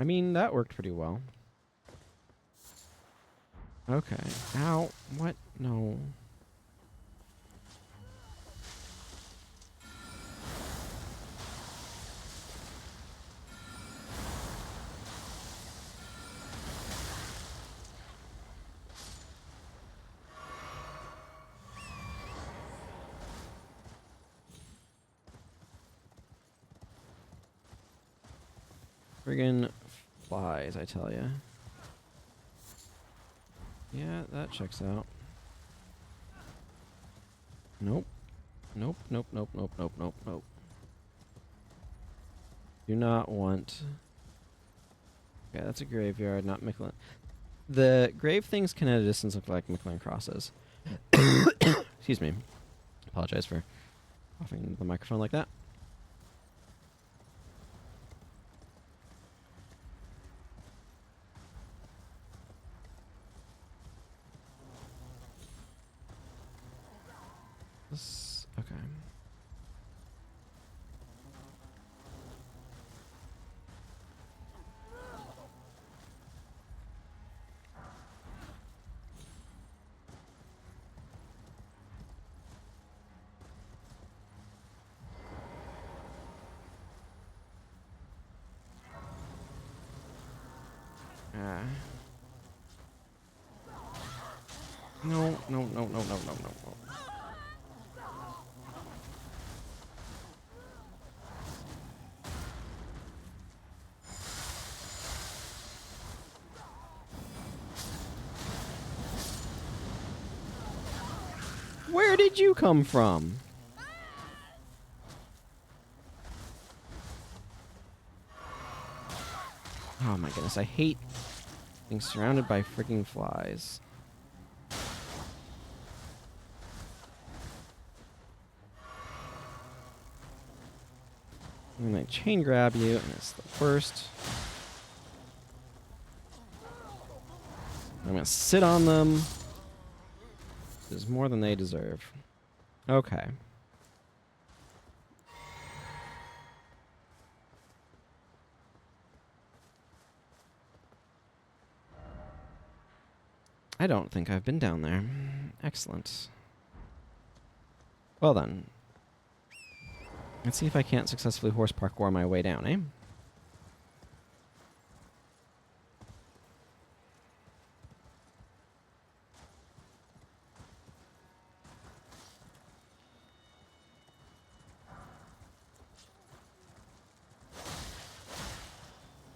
[SPEAKER 1] I mean, that worked pretty well. Okay. Ow. What? No. Friggin' flies, I tell ya. Yeah, that checks out. Nope. Nope, nope, nope, nope, nope, nope, nope. Do not want... Okay, that's a graveyard, not Michelin. The grave things can at a distance look like Michelin crosses. Excuse me. Apologize for coughing the microphone like that. This, okay. Ah. No, no, no, no, no, no, no, no. Where did you come from? Oh my goodness, I hate being surrounded by freaking flies. I'm gonna chain grab you, and it's the worst. I'm gonna sit on them. This is more than they deserve. Okay. I don't think I've been down there. Excellent. Well then. Let's see if I can't successfully horse parkour my way down, eh?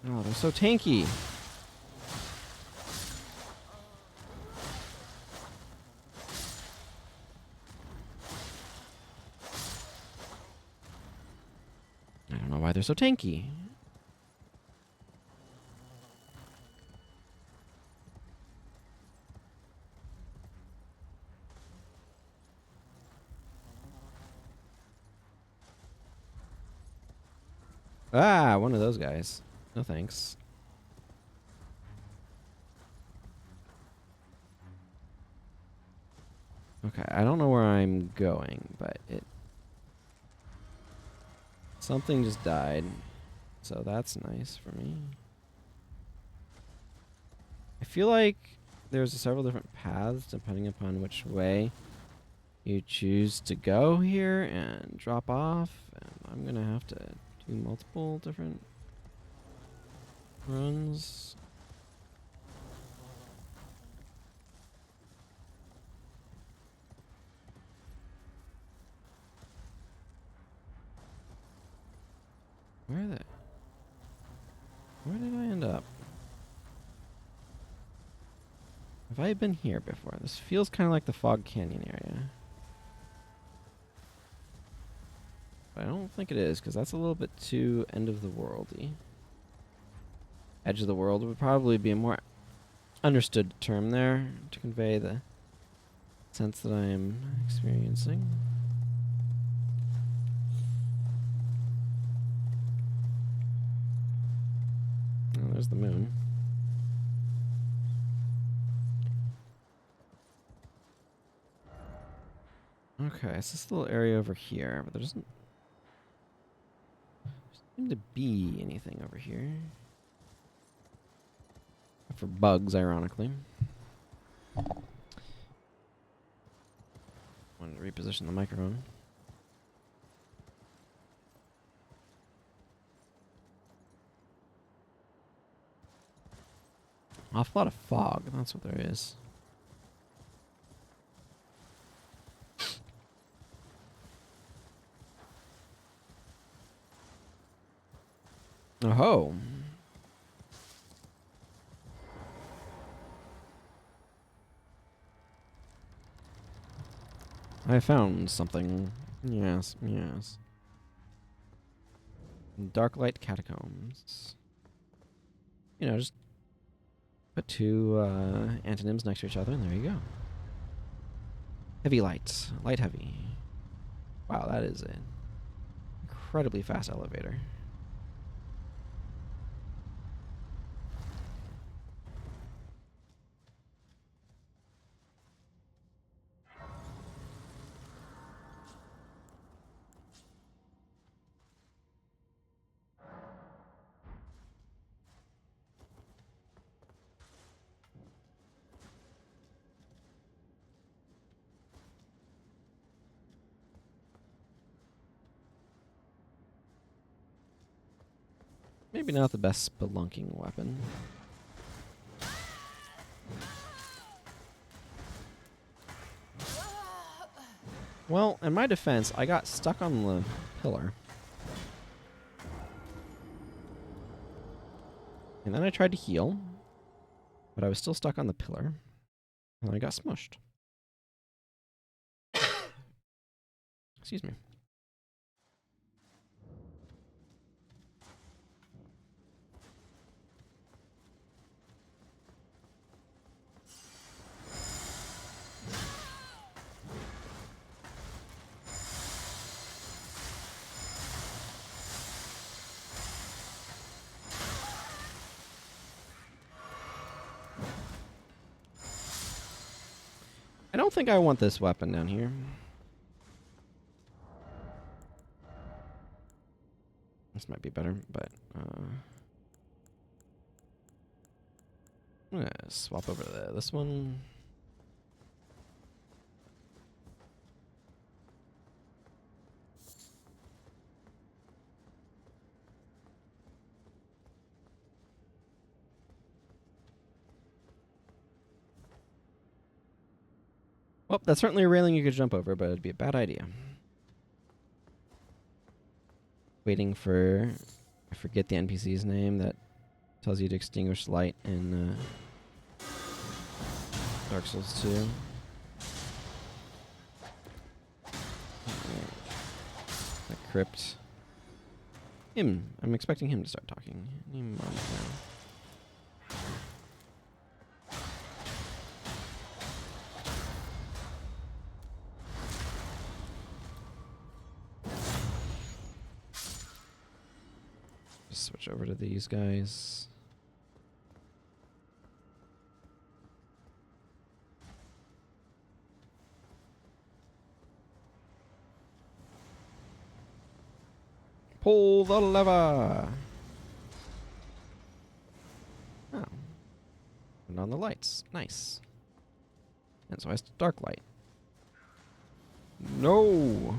[SPEAKER 1] Oh, they're so tanky. I don't know why they're so tanky. Ah, one of those guys. No thanks. Okay, I don't know where I'm going, but something just died. So that's nice for me. I feel like there's several different paths depending upon which way you choose to go here and drop off. And I'm going to have to do multiple different runs. Where did I end up? Have I been here before? This feels kind of like the Fog Canyon area. But I don't think it is, because that's a little bit too end of the worldy. Edge of the world would probably be a more understood term there to convey the sense that I am experiencing. Oh, there's the moon. Okay, it's this little area over here, but there doesn't seem to be anything over here. For bugs, ironically. Wanted to reposition the microphone. Awful lot of fog, that's what there is. Oh. I found something. Yes, yes. Dark light catacombs. You know, just put two antonyms next to each other, and there you go. Heavy light. Light heavy. Wow, that is an incredibly fast elevator. Maybe not the best spelunking weapon. Well, in my defense, I got stuck on the pillar. And then I tried to heal, but I was still stuck on the pillar. And I got smushed. Excuse me. I don't think I want this weapon down here. This might be better, but I'm gonna swap over to this one. Well, that's certainly a railing you could jump over, but it'd be a bad idea. Waiting for... I forget the NPC's name that tells you to extinguish light in Dark Souls 2. That crypt. Him. I'm expecting him to start talking. Him on now. Just switch over to these guys. Pull the lever! Oh. Turn on the lights. Nice. And so I have dark light. No!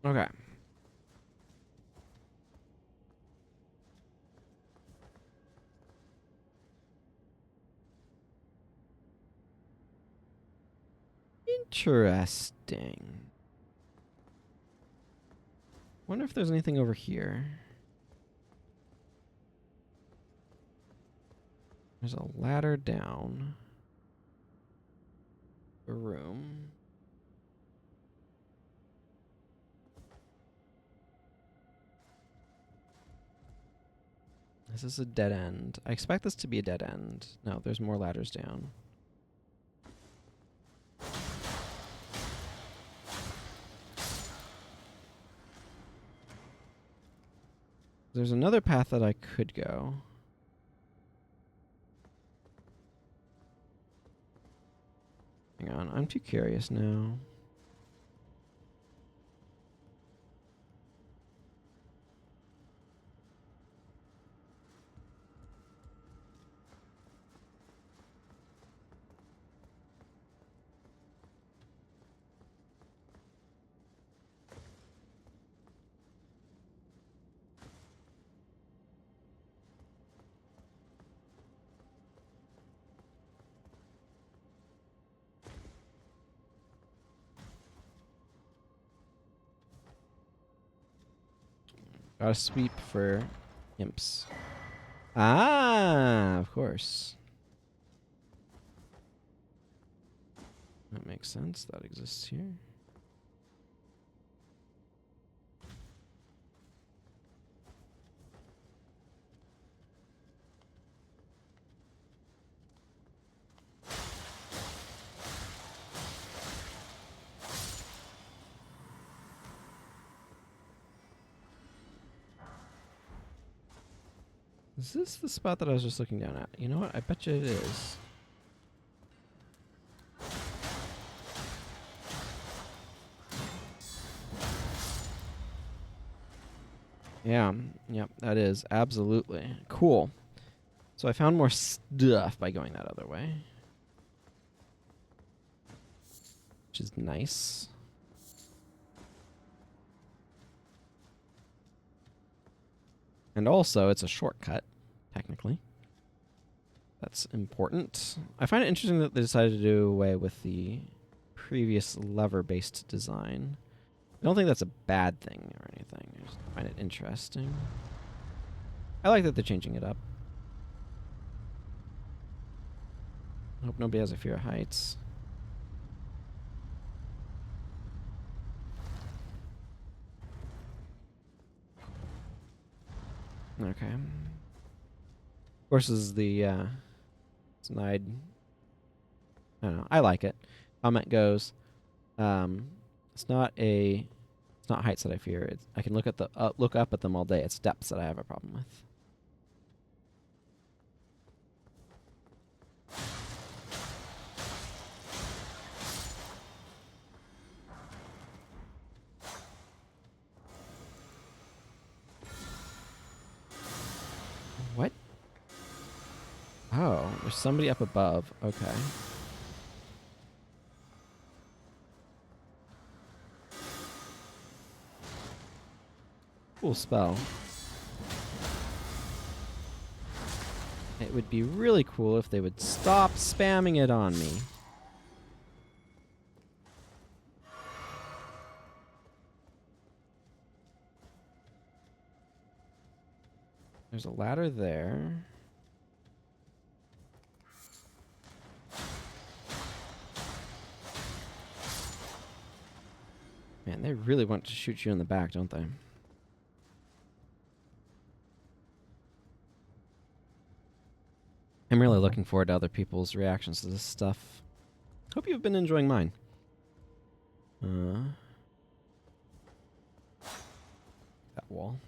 [SPEAKER 1] Okay. Interesting. Wonder if there's anything over here. There's a ladder down. A room. This is a dead end. I expect this to be a dead end. No, there's more ladders down. There's another path that I could go. Hang on, I'm too curious now. Gotta sweep for imps. Ah, of course. That makes sense. That exists here. Is this the spot that I was just looking down at? You know what? I bet you it is. Yeah, yep, that is. Absolutely. Cool. So I found more stuff by going that other way. which is nice. And also, it's a shortcut, technically. That's important. I find it interesting that they decided to do away with the previous lever-based design. I don't think that's a bad thing or anything. I just find it interesting. I like that they're changing it up. I hope nobody has a fear of heights. Okay. Of course, this is the snide. I don't know. I like it. Comment goes. It's not heights that I fear. I can look up at them all day. It's depths that I have a problem with. What? Oh, there's somebody up above. Okay. Cool spell. It would be really cool if they would stop spamming it on me. There's a ladder there. Man, they really want to shoot you in the back, don't they? I'm really looking forward to other people's reactions to this stuff. Hope you've been enjoying mine. That wall.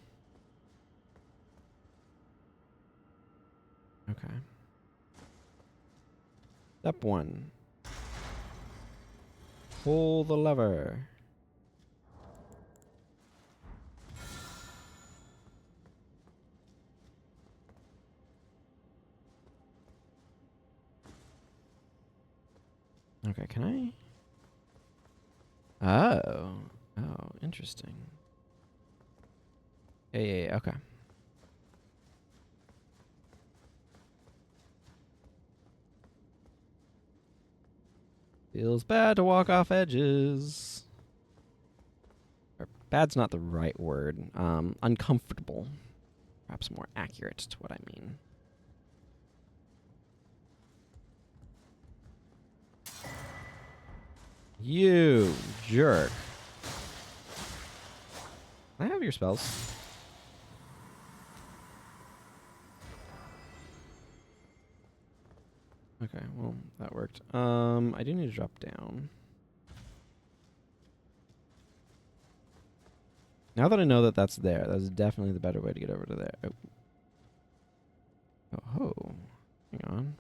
[SPEAKER 1] Okay. Step 1. Pull the lever. Okay, can I? Oh. Oh, interesting. Yeah, okay. Feels bad to walk off edges. Or bad's not the right word. Uncomfortable. Perhaps more accurate to what I mean. You jerk. Can I have your spells? Okay, well, that worked. I do need to drop down. Now that I know that that's there, that's definitely the better way to get over to there. Oh. Oh, hang on.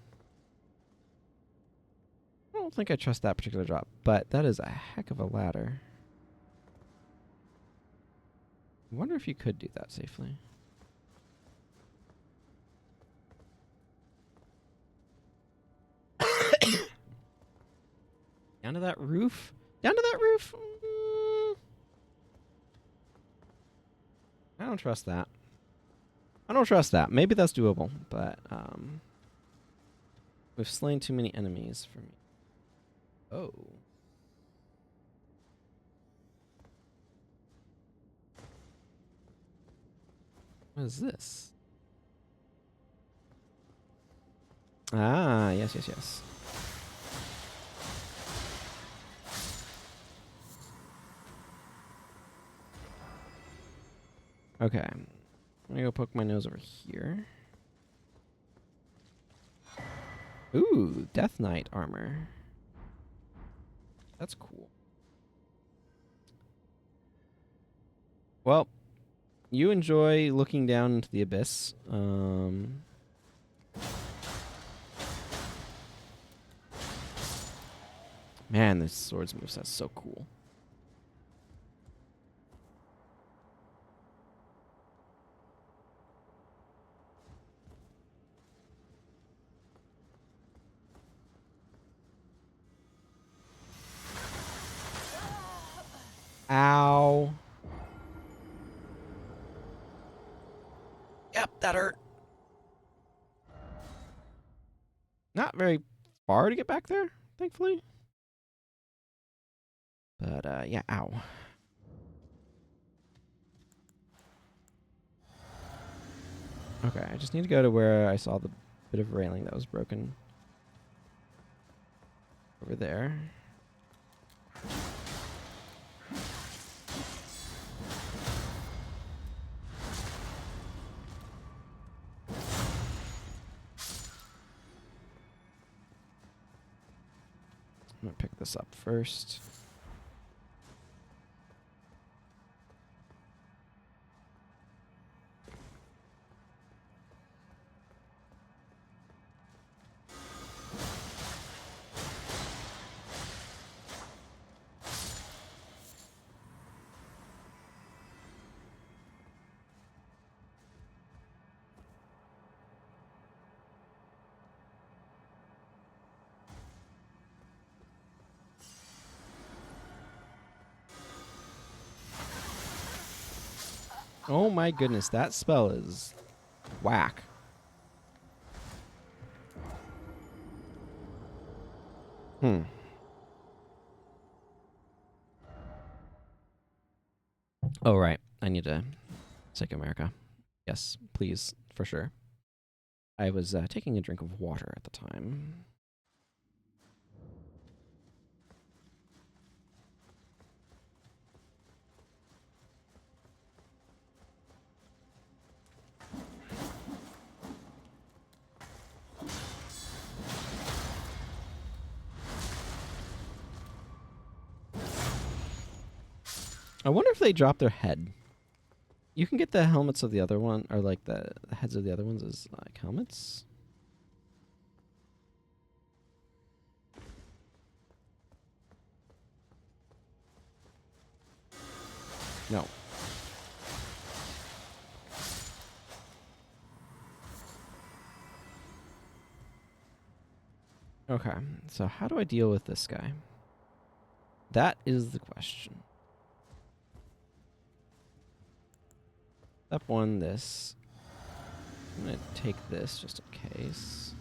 [SPEAKER 1] I don't think I trust that particular drop, but that is a heck of a ladder. I wonder if you could do that safely. Down to that roof? Down to that roof? I don't trust that. I don't trust that. Maybe that's doable, but we've slain too many enemies for me. Oh. What is this? Ah, yes. Okay. I'm gonna go poke my nose over here. Ooh, Death Knight armor. That's cool. Well, you enjoy looking down into the abyss. Man, this swords moveset's so cool. Ow. Yep, that hurt. Not very far to get back there, thankfully. But, yeah, ow. Okay, I just need to go to where I saw the bit of railing that was broken. Over there. I'm gonna pick this up first. Oh my goodness, that spell is whack. Hmm. Oh, right. I need to Sake America. Yes, please, for sure. I was taking a drink of water at the time. I wonder if they drop their head. You can get the helmets of the other one, or like the heads of the other ones as like helmets. No. Okay, so how do I deal with this guy? That is the question. Step one, this. I'm gonna take this just in case.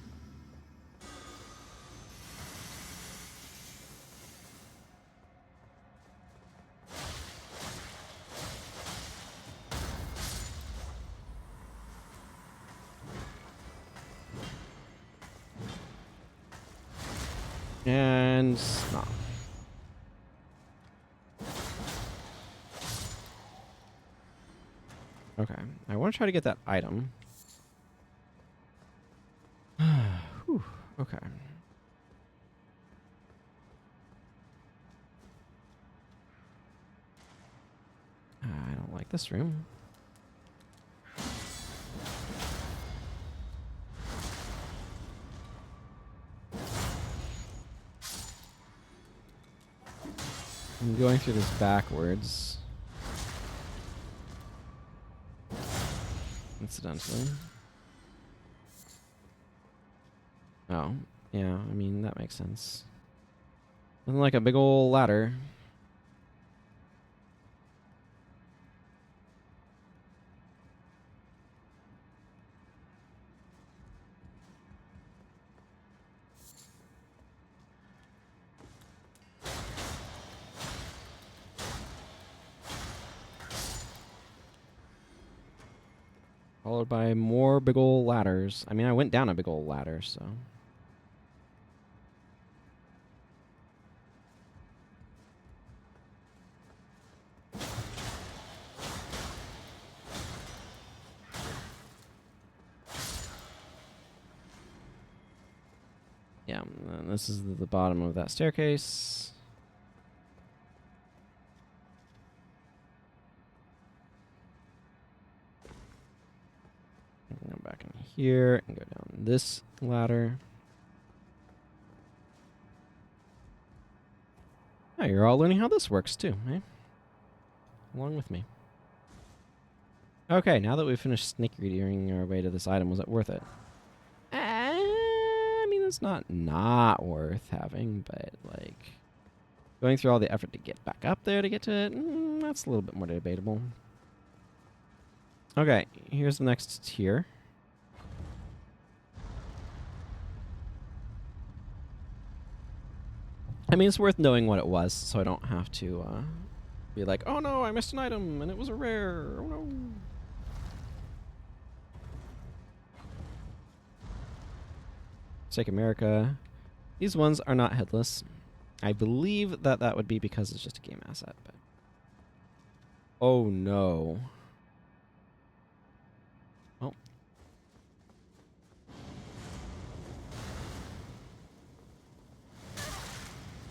[SPEAKER 1] And stop. Okay, I want to try to get that item. Whew, okay. I don't like this room. I'm going through this backwards. Incidentally. Oh, yeah, I mean, that makes sense. Nothing like a big ol' ladder. Followed by more big ol' ladders. I mean, I went down a big ol' ladder, so. Yeah, and this is the bottom of that staircase. Go back in here and go down this ladder. Oh, you're all learning how this works too, eh? Along with me. Okay, now that we've finished sneaking our way to this item, was it worth it? I mean, it's not worth having, but like, Going through all the effort to get back up there to get to it, that's a little bit more debatable. Okay, here's the next tier. I mean, it's worth knowing what it was, so I don't have to be like, oh no, I missed an item, and it was a rare. Oh no. Take America. These ones are not headless. I believe that that would be because it's just a game asset. But oh no. Oh.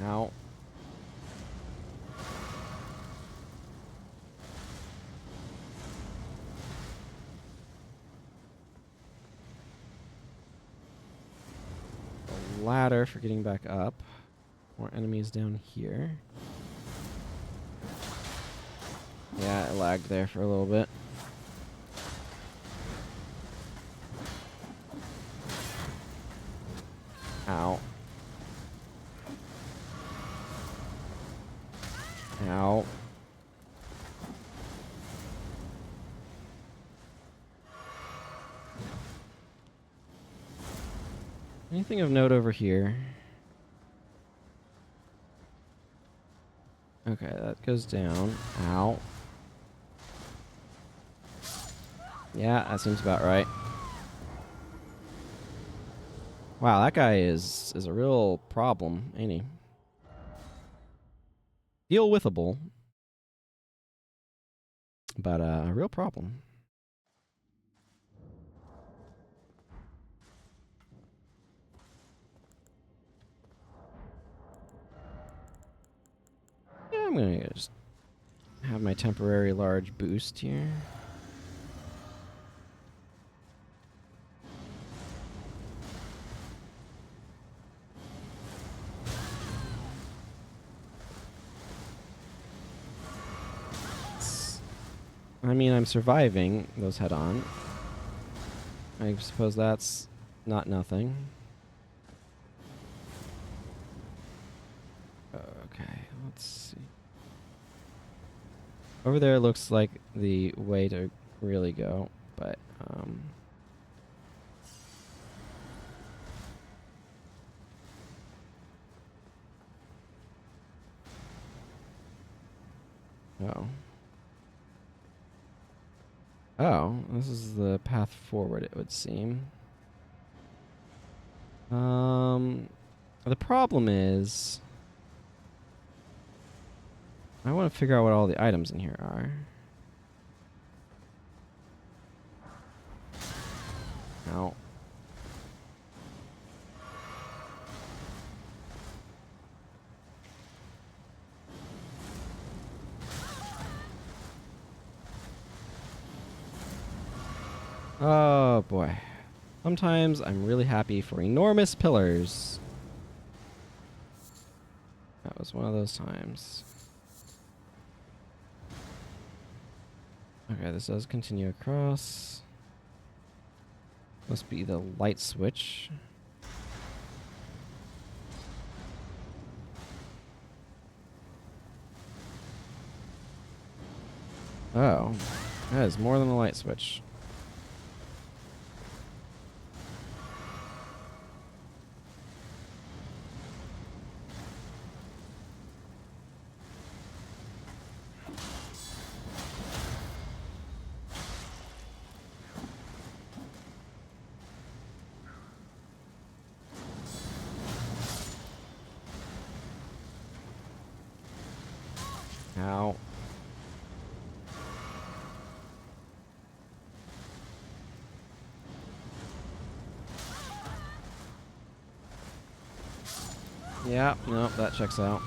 [SPEAKER 1] Ow. A ladder for getting back up. More enemies down here. Yeah, it lagged there for a little bit. Ow. Ow. Anything of note over here? Okay, that goes down. Ow. Yeah, that seems about right. Wow, that guy is a real problem, ain't he? Deal withable. But a real problem. Yeah, I'm gonna just have my temporary large boost here. I mean, I'm surviving those head-on. I suppose that's not nothing. Okay, let's see. Over there looks like the way to really go, but oh. Oh, this is the path forward, it would seem. The problem is I want to figure out what all the items in here are. Ow. Oh boy. Sometimes I'm really happy for enormous pillars. That was one of those times. Okay, this does continue across. Must be the light switch. Oh, that is more than a light switch. Ow. Yeah, nope, that checks out.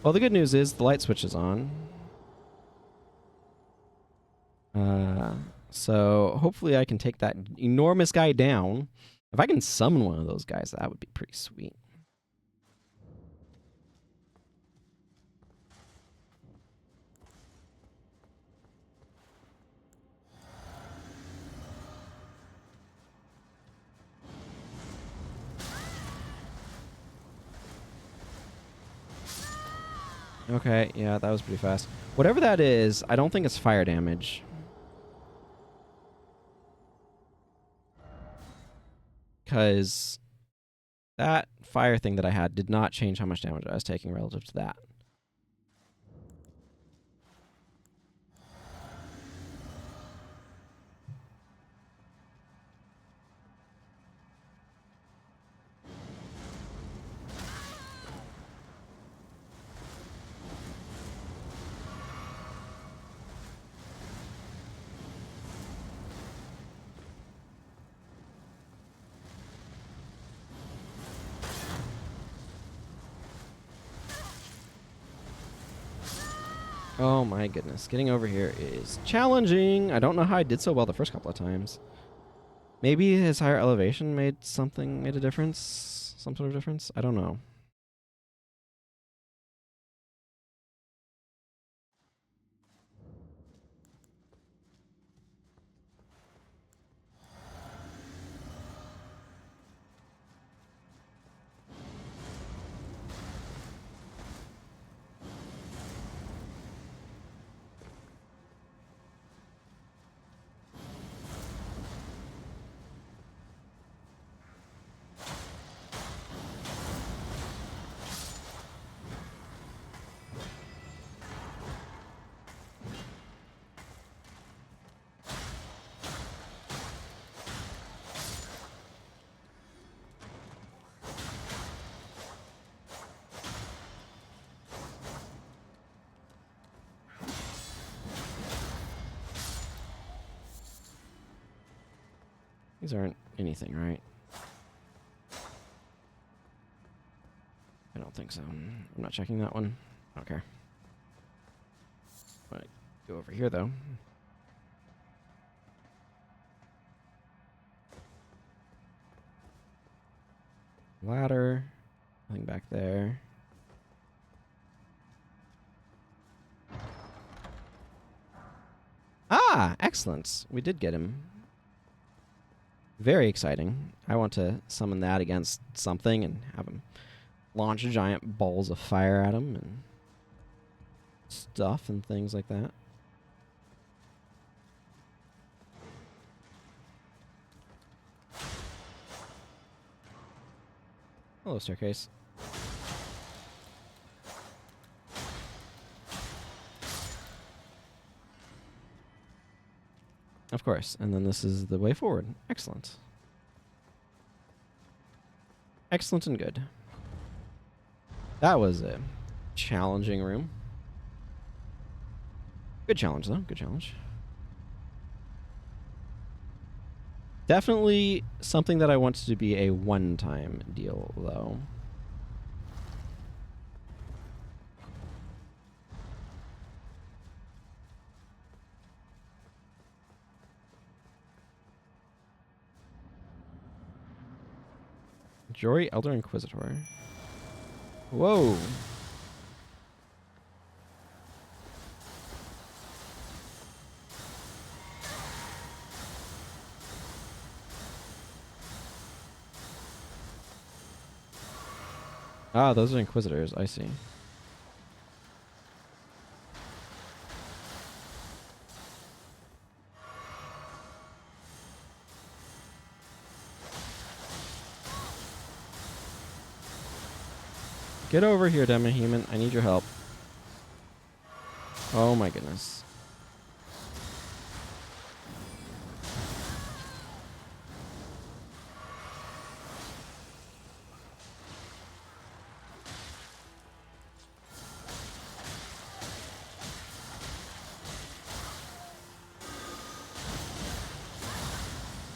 [SPEAKER 1] Well, the good news is the light switch is on. So hopefully I can take that enormous guy down. If I can summon one of those guys, that would be pretty sweet. Okay, yeah, that was pretty fast. Whatever that is, I don't think it's fire damage. Because that fire thing that I had did not change how much damage I was taking relative to that. Oh my goodness. Getting over here is challenging. I don't know how I did so well the first couple of times. Maybe his higher elevation made a difference? Some sort of difference? I don't know. These aren't anything, right? I don't think so. I'm not checking that one. I don't care. But go over here, though. Ladder. Nothing back there. Ah, excellent. We did get him. Very exciting. I want to summon that against something and have him launch giant balls of fire at him and stuff and things like that. Hello, staircase. Of course. And then this is the way forward. Excellent. Excellent and good. That was a challenging room. Good challenge, though. Good challenge. Definitely something that I wanted to be a one-time deal, though. Jory Elder Inquisitor. Whoa. Ah, those are Inquisitors. I see. Get over here, Demi-Human. I need your help. Oh my goodness.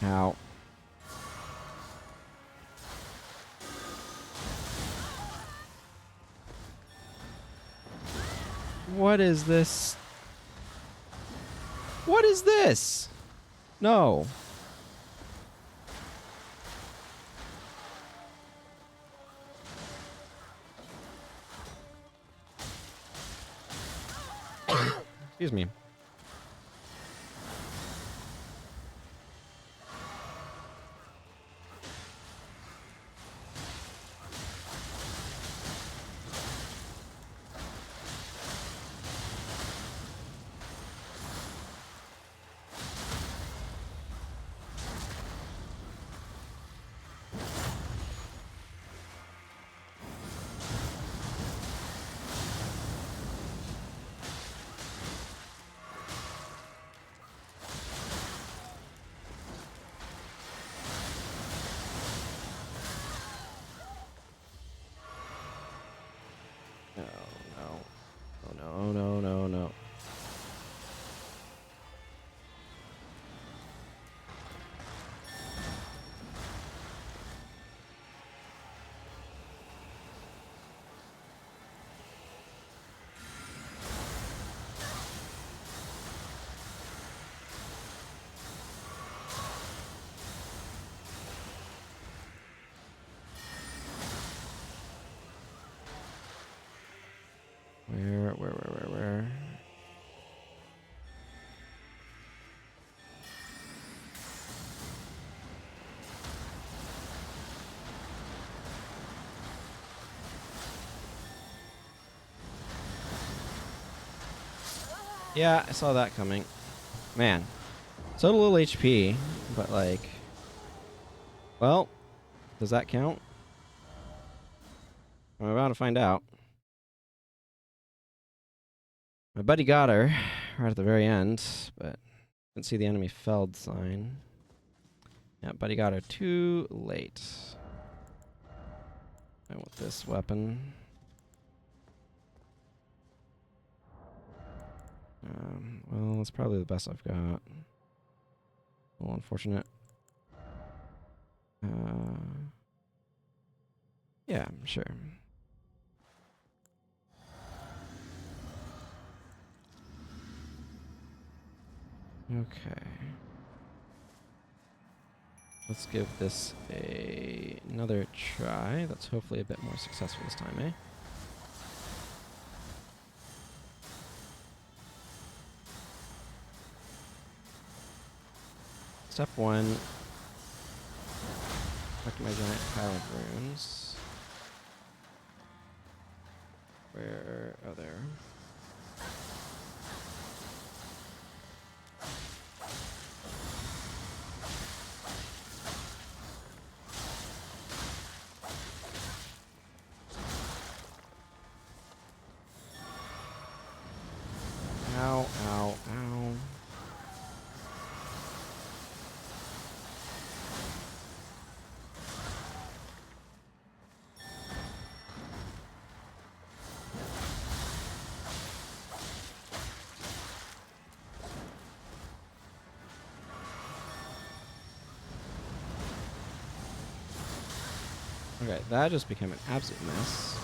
[SPEAKER 1] Ow. What is this? What is this? No. Excuse me. Yeah, I saw that coming. Man, so little HP, but like, well, does that count? I'm about to find out. My buddy got her right at the very end, but didn't see the enemy felled sign. Yeah, buddy got her too late. I want this weapon. Well, it's probably the best I've got. A little unfortunate. Yeah, sure. Okay. Let's give this another try. That's hopefully a bit more successful this time, eh? Step 1. Collect my giant pile of runes. Where? Oh, there. Ow, ow, ow. Okay, that just became an absolute mess.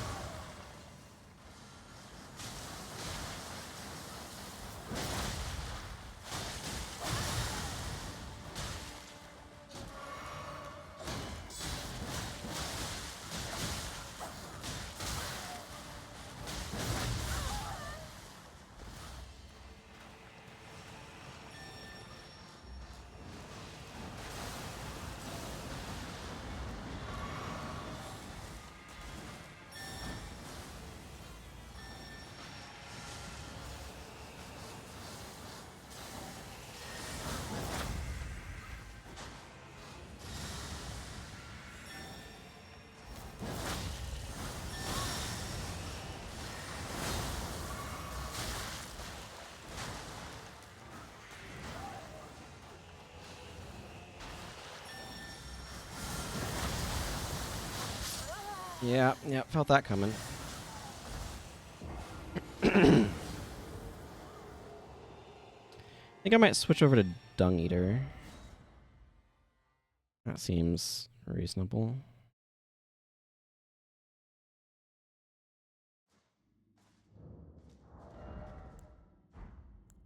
[SPEAKER 1] Yeah, felt that coming. I think I might switch over to Dung Eater. That seems reasonable.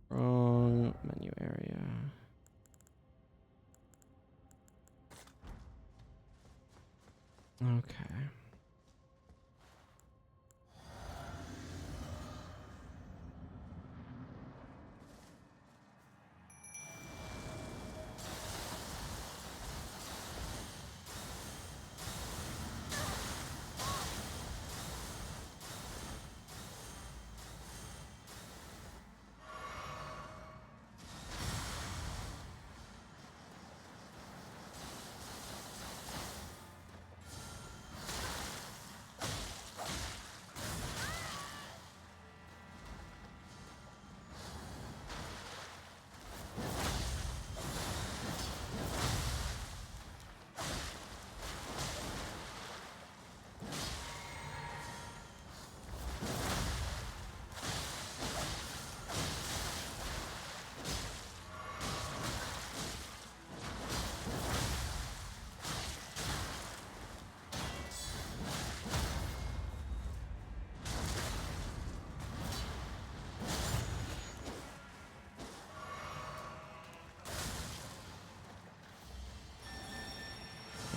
[SPEAKER 1] Wrong menu area. Okay.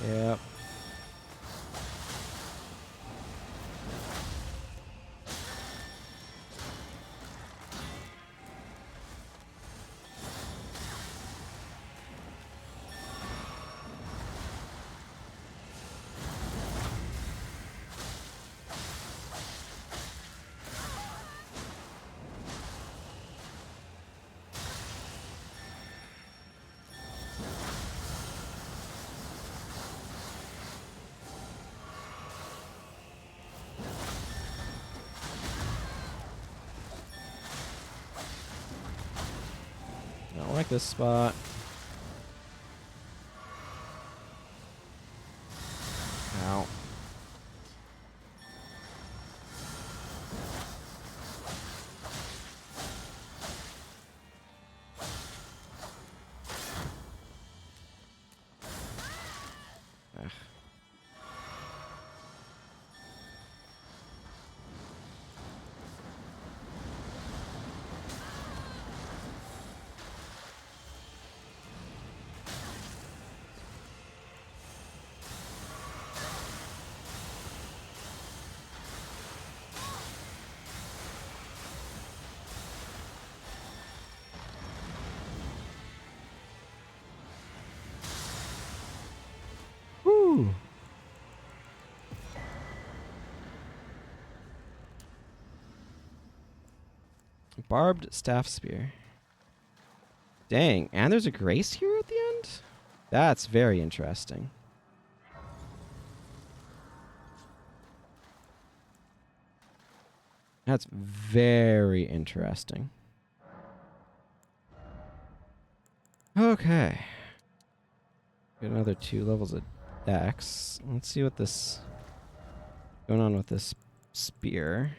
[SPEAKER 1] Yep. like this spot. Ow. Ugh. Whew. Barbed staff spear. Dang, and there's a grace here at the end? That's very interesting. That's very interesting. Okay. Got another 2 levels of dex. Let's see what this going on with this spear.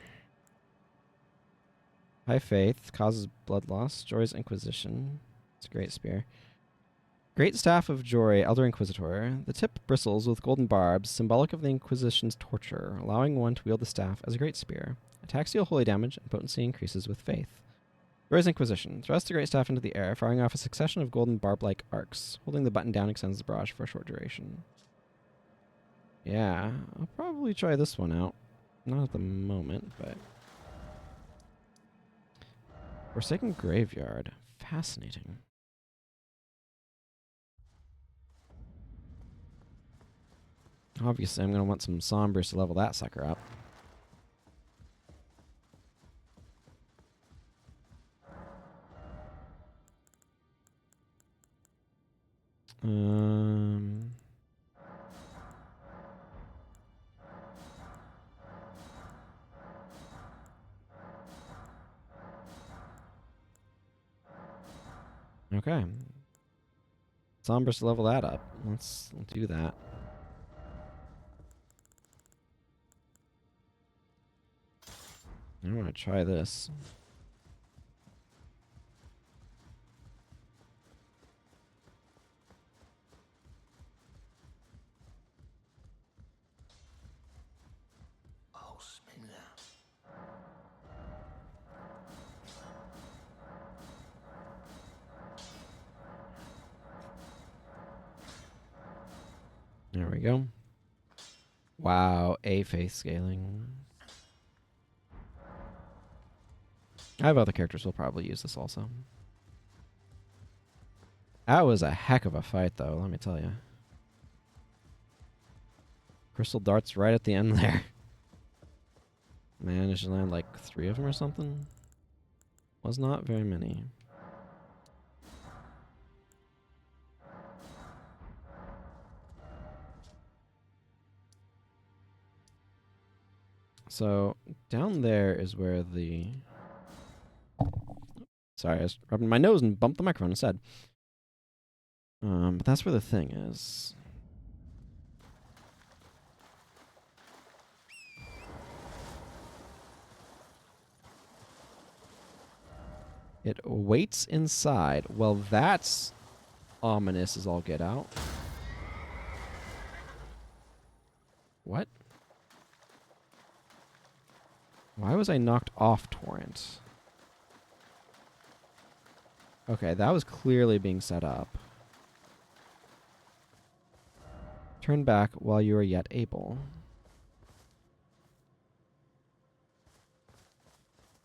[SPEAKER 1] High faith causes blood loss. Joy's Inquisition. It's a great spear. Great staff of Joy, Elder Inquisitor. The tip bristles with golden barbs, symbolic of the Inquisition's torture, allowing one to wield the staff as a great spear. Attacks deal holy damage, and potency increases with faith. Joy's Inquisition. Thrust the great staff into the air, firing off a succession of golden barb-like arcs. Holding the button down extends the barrage for a short duration. Yeah, I'll probably try this one out. Not at the moment, but... Forsaken Graveyard. Fascinating. Obviously, I'm going to want some Sombers to level that sucker up. Okay. Sombers to level that up. Let's do that. I want to try this.
[SPEAKER 2] Oh, Smith.
[SPEAKER 1] There we go. Wow, A faith scaling. I have other characters who'll probably use this also. That was a heck of a fight, though, let me tell you. Crystal darts right at the end there. Managed to land like 3 of them or something. Was not very many. So, down there is where the... Sorry, I was rubbing my nose and bumped the microphone instead. But that's where the thing is. It waits inside. Well, that's ominous as all get out. What? Why was I knocked off Torrent? Okay, that was clearly being set up. Turn back while you are yet able.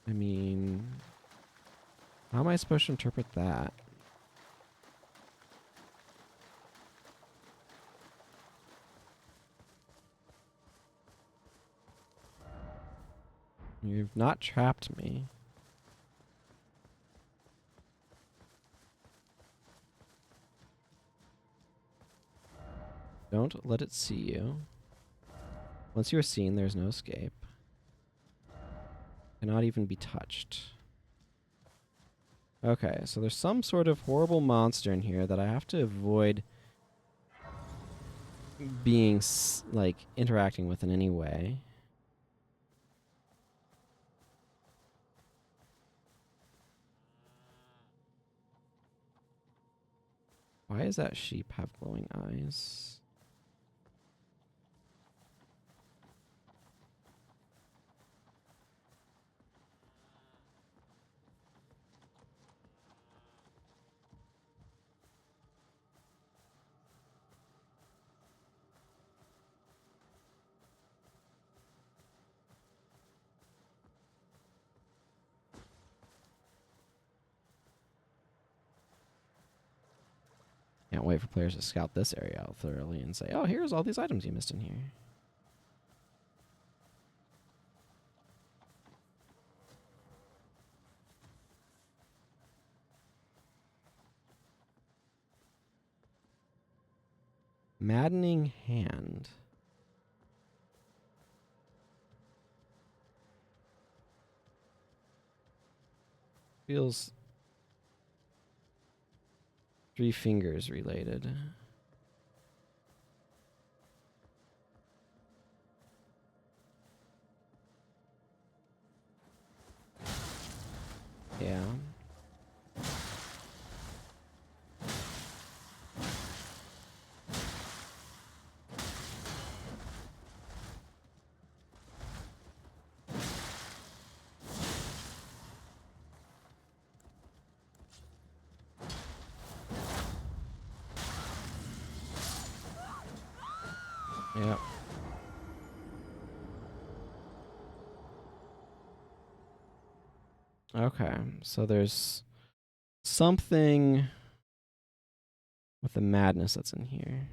[SPEAKER 1] I mean... How am I supposed to interpret that? You've not trapped me. Don't let it see you. Once you are seen, there's no escape. Cannot even be touched. Okay, so there's some sort of horrible monster in here that I have to avoid being, like, interacting with in any way. Why does that sheep have glowing eyes? Can't wait for players to scout this area out thoroughly and say, oh, here's all these items you missed in here. Maddening hand. Feels three fingers related. Yeah. Yep. Okay, so there's something with the madness that's in here.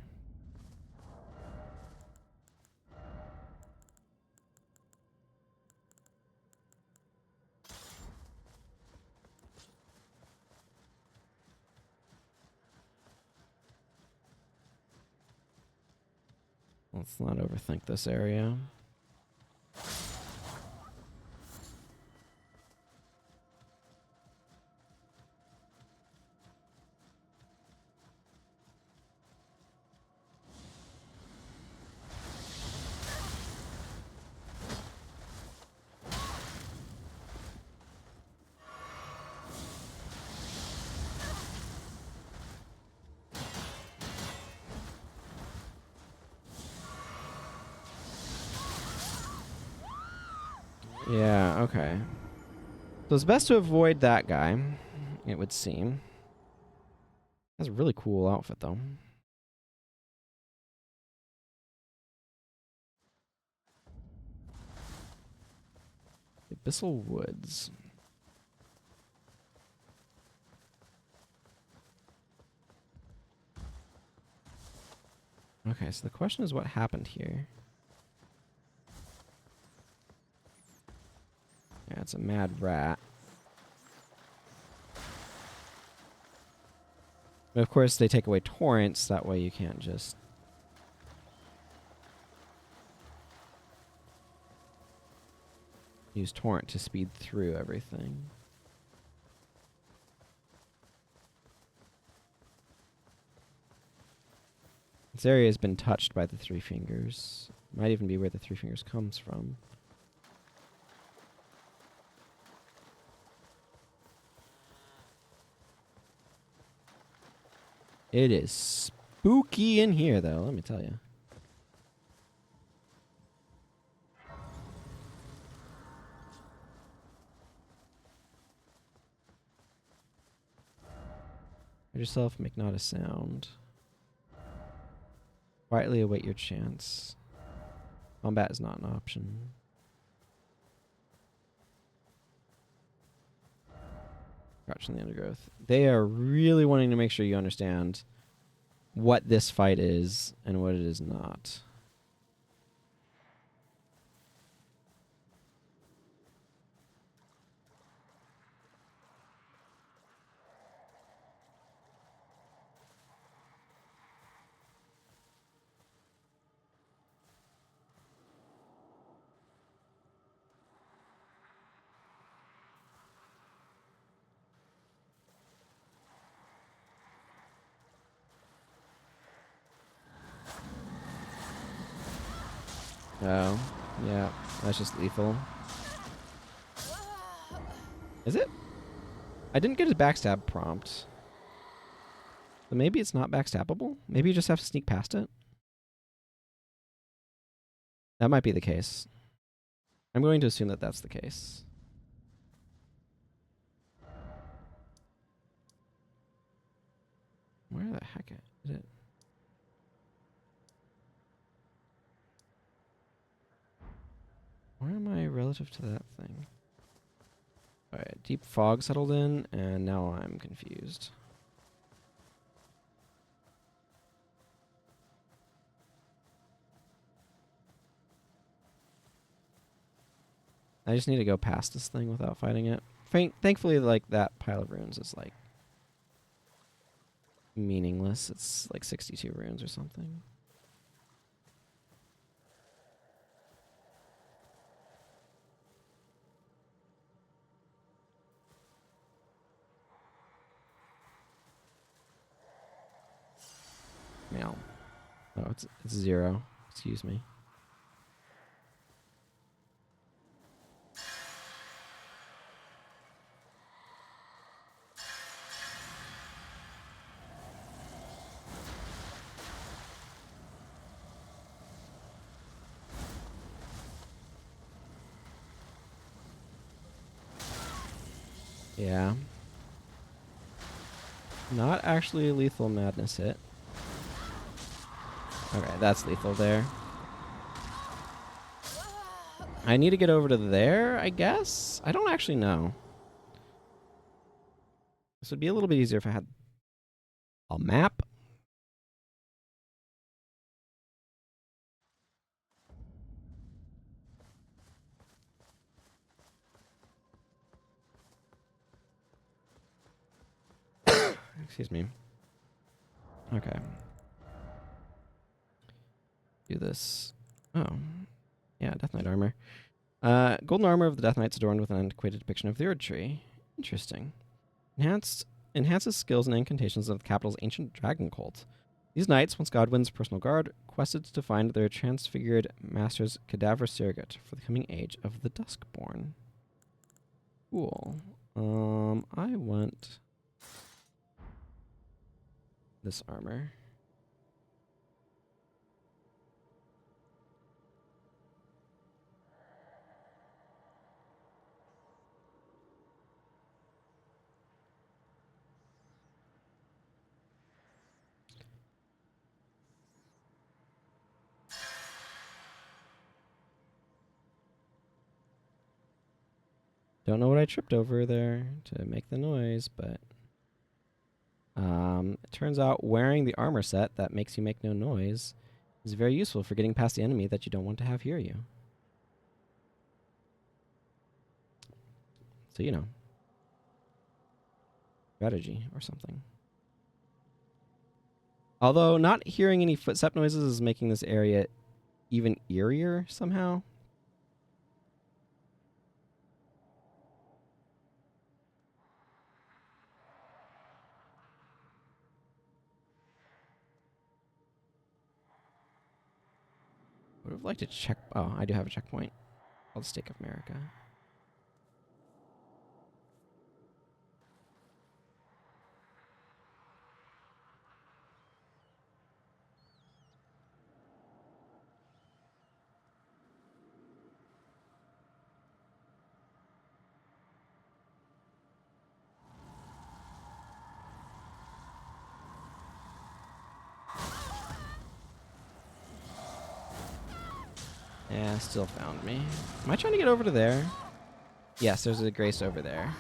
[SPEAKER 1] Let's not overthink this area. Yeah, okay. So it's best to avoid that guy, it would seem. That's a really cool outfit, though. Abyssal Woods. Okay, so the question is what happened here? Yeah, it's a mad rat. But of course, they take away torrents. That way you can't just... use torrent to speed through everything. This area has been touched by the three fingers. Might even be where the three fingers comes from. It is spooky in here, though, let me tell you. Hide yourself, make not a sound. Quietly await your chance. Combat is not an option. Crouch in the undergrowth. They are really wanting to make sure you understand what this fight is and what it is not. Oh, yeah. That's just lethal. Is it? I didn't get a backstab prompt. So maybe it's not backstabbable? Maybe you just have to sneak past it? That might be the case. I'm going to assume that that's the case. Where the heck is it? Where am I relative to that thing? Alright, deep fog settled in, and now I'm confused. I just need to go past this thing without fighting it. Thankfully, like, that pile of runes is, like, meaningless. It's, like, 62 runes or something. Meow. Oh, it's 0. Excuse me. Yeah. Not actually a lethal madness hit. Okay, that's lethal there. I need to get over to there, I guess? I don't actually know. This would be a little bit easier if I had a map. Excuse me. Okay. Do this. Oh. Yeah, Death Knight armor. Golden armor of the Death Knights adorned with an antiquated depiction of the Erdtree. Interesting. Enhances skills and incantations of the capital's ancient dragon cult. These knights, once Godwin's personal guard, quested to find their transfigured master's cadaver surrogate for the coming age of the Duskborn. Cool. I want this armor. Don't know what I tripped over there to make the noise, but it turns out wearing the armor set that makes you make no noise is very useful for getting past the enemy that you don't want to have hear you. So, you know, strategy or something. Although not hearing any footstep noises is making this area even eerier somehow. Would have liked to check. Oh, I do have a checkpoint. Called Stake of America. Yeah, still found me. Am I trying to get over to there? Yes, there's a grace over there.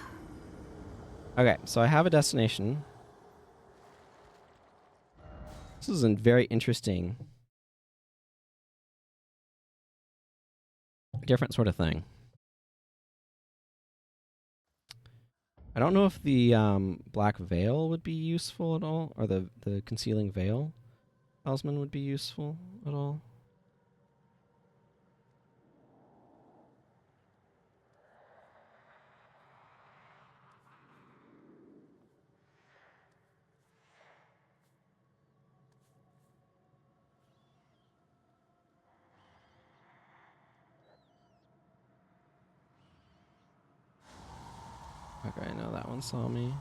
[SPEAKER 1] Okay, so I have a destination. This is a very interesting, different sort of thing. I don't know if the black veil would be useful at all, or the concealing veil talisman would be useful at all. Okay, no, that one saw me.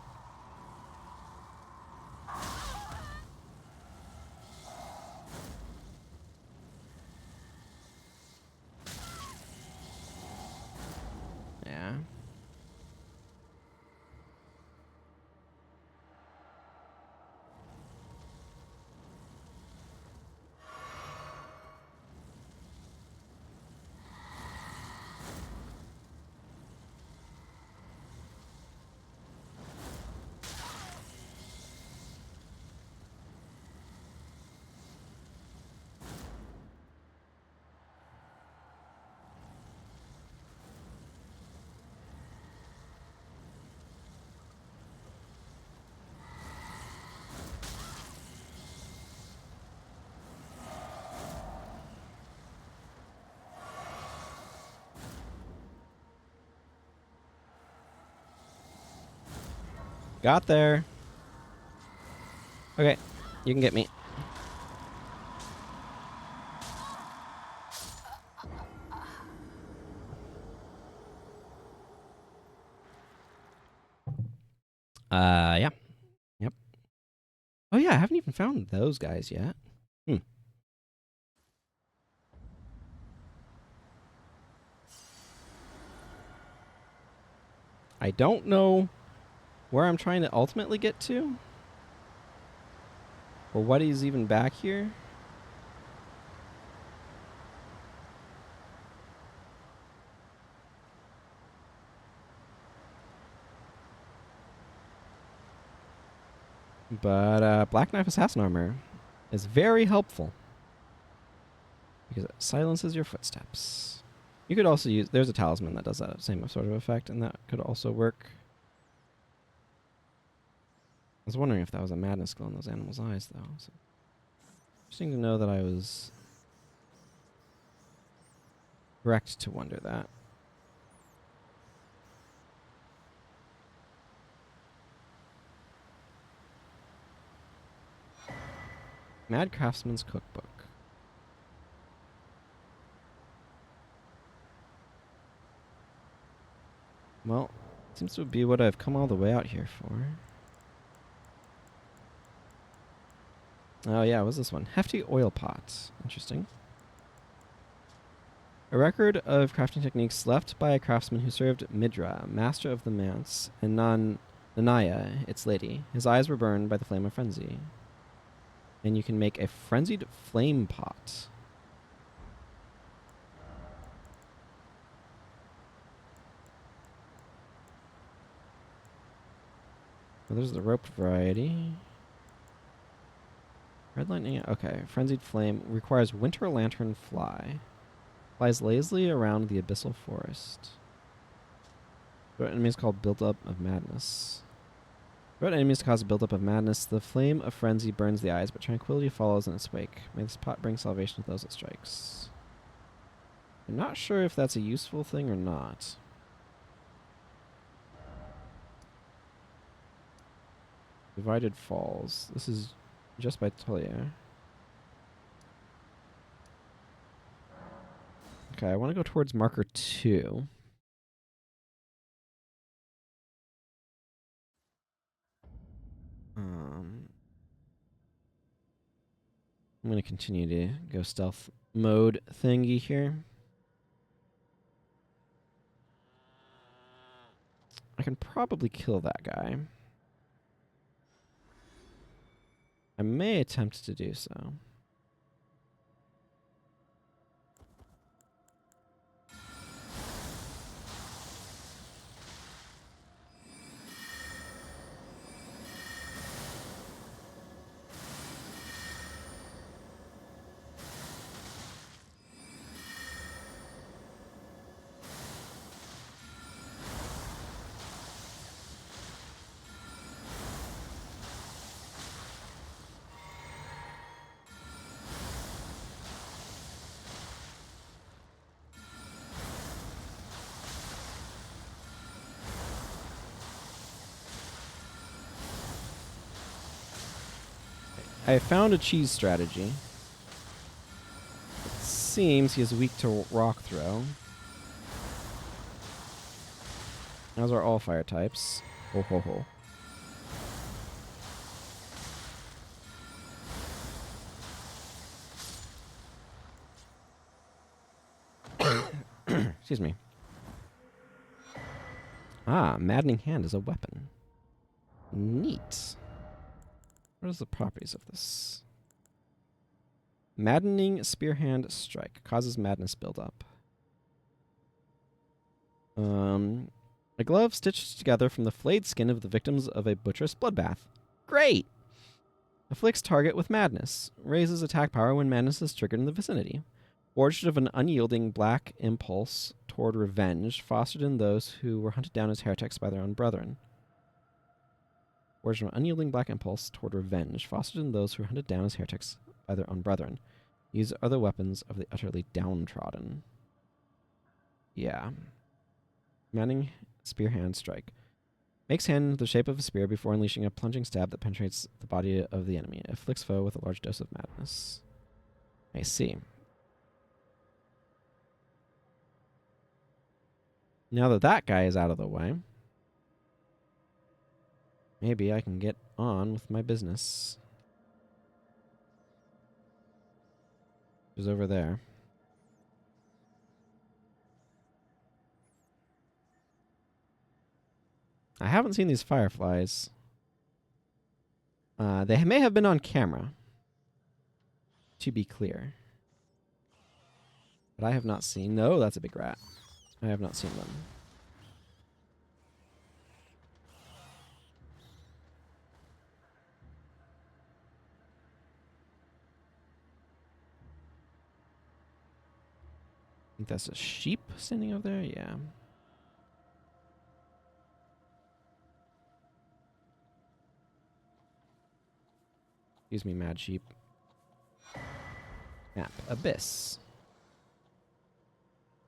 [SPEAKER 1] Yeah. Got there. Okay, you can get me. Yeah. Yep. Oh yeah, I haven't even found those guys yet. I don't know where I'm trying to ultimately get to, or what is even back here. But Black Knife Assassin Armor is very helpful because it silences your footsteps. You could also use... There's a talisman that does that same sort of effect, and that could also work. I was wondering if that was a madness glow in those animals' eyes, though. So interesting to know that I was correct to wonder that. Mad Craftsman's Cookbook. Well, seems to be what I've come all the way out here for. Oh yeah, what was this one? Hefty oil pot. Interesting. A record of crafting techniques left by a craftsman who served Midra, master of the manse, and Nanaya, its lady. His eyes were burned by the flame of frenzy. And you can make a frenzied flame pot. Well, there's the roped variety. Red lightning. Okay, frenzied flame requires winter lantern fly. Flies lazily around the abyssal forest. What enemies called build-up of madness. What enemies cause a build-up of madness. The flame of frenzy burns the eyes, but tranquility follows in its wake. May this pot bring salvation to those it strikes. I'm not sure if that's a useful thing or not. Divided Falls. This is just by Talia. Okay, I want to go towards marker 2. I'm going to continue to go stealth mode thingy here. I can probably kill that guy. I may attempt to do so. I found a cheese strategy. It seems he is weak to rock throw. Those are all fire types. Ho ho ho. Excuse me. Ah, Maddening Hand is a weapon. Neat. What are the properties of this? Maddening Spearhand Strike. Causes madness buildup. A glove stitched together from the flayed skin of the victims of a butcherous bloodbath. Great! Afflicts target with madness. Raises attack power when madness is triggered in the vicinity. Forged of an unyielding black impulse toward revenge, fostered in those who were hunted down as heretics by their own brethren. Forged of an unyielding black impulse toward revenge, fostered in those who were hunted down as heretics by their own brethren. These are the weapons of the utterly downtrodden. Yeah. Manning Spearhand Strike. Makes hand the shape of a spear before unleashing a plunging stab that penetrates the body of the enemy. Afflicts foe with a large dose of madness. I see. Now that that guy is out of the way, maybe I can get on with my business. Who's over there? I haven't seen these fireflies. They may have been on camera, to be clear. But I have not seen... No, that's a big rat. I have not seen them. I think that's a sheep standing over there? Yeah. Excuse me, mad sheep. Map. Abyss.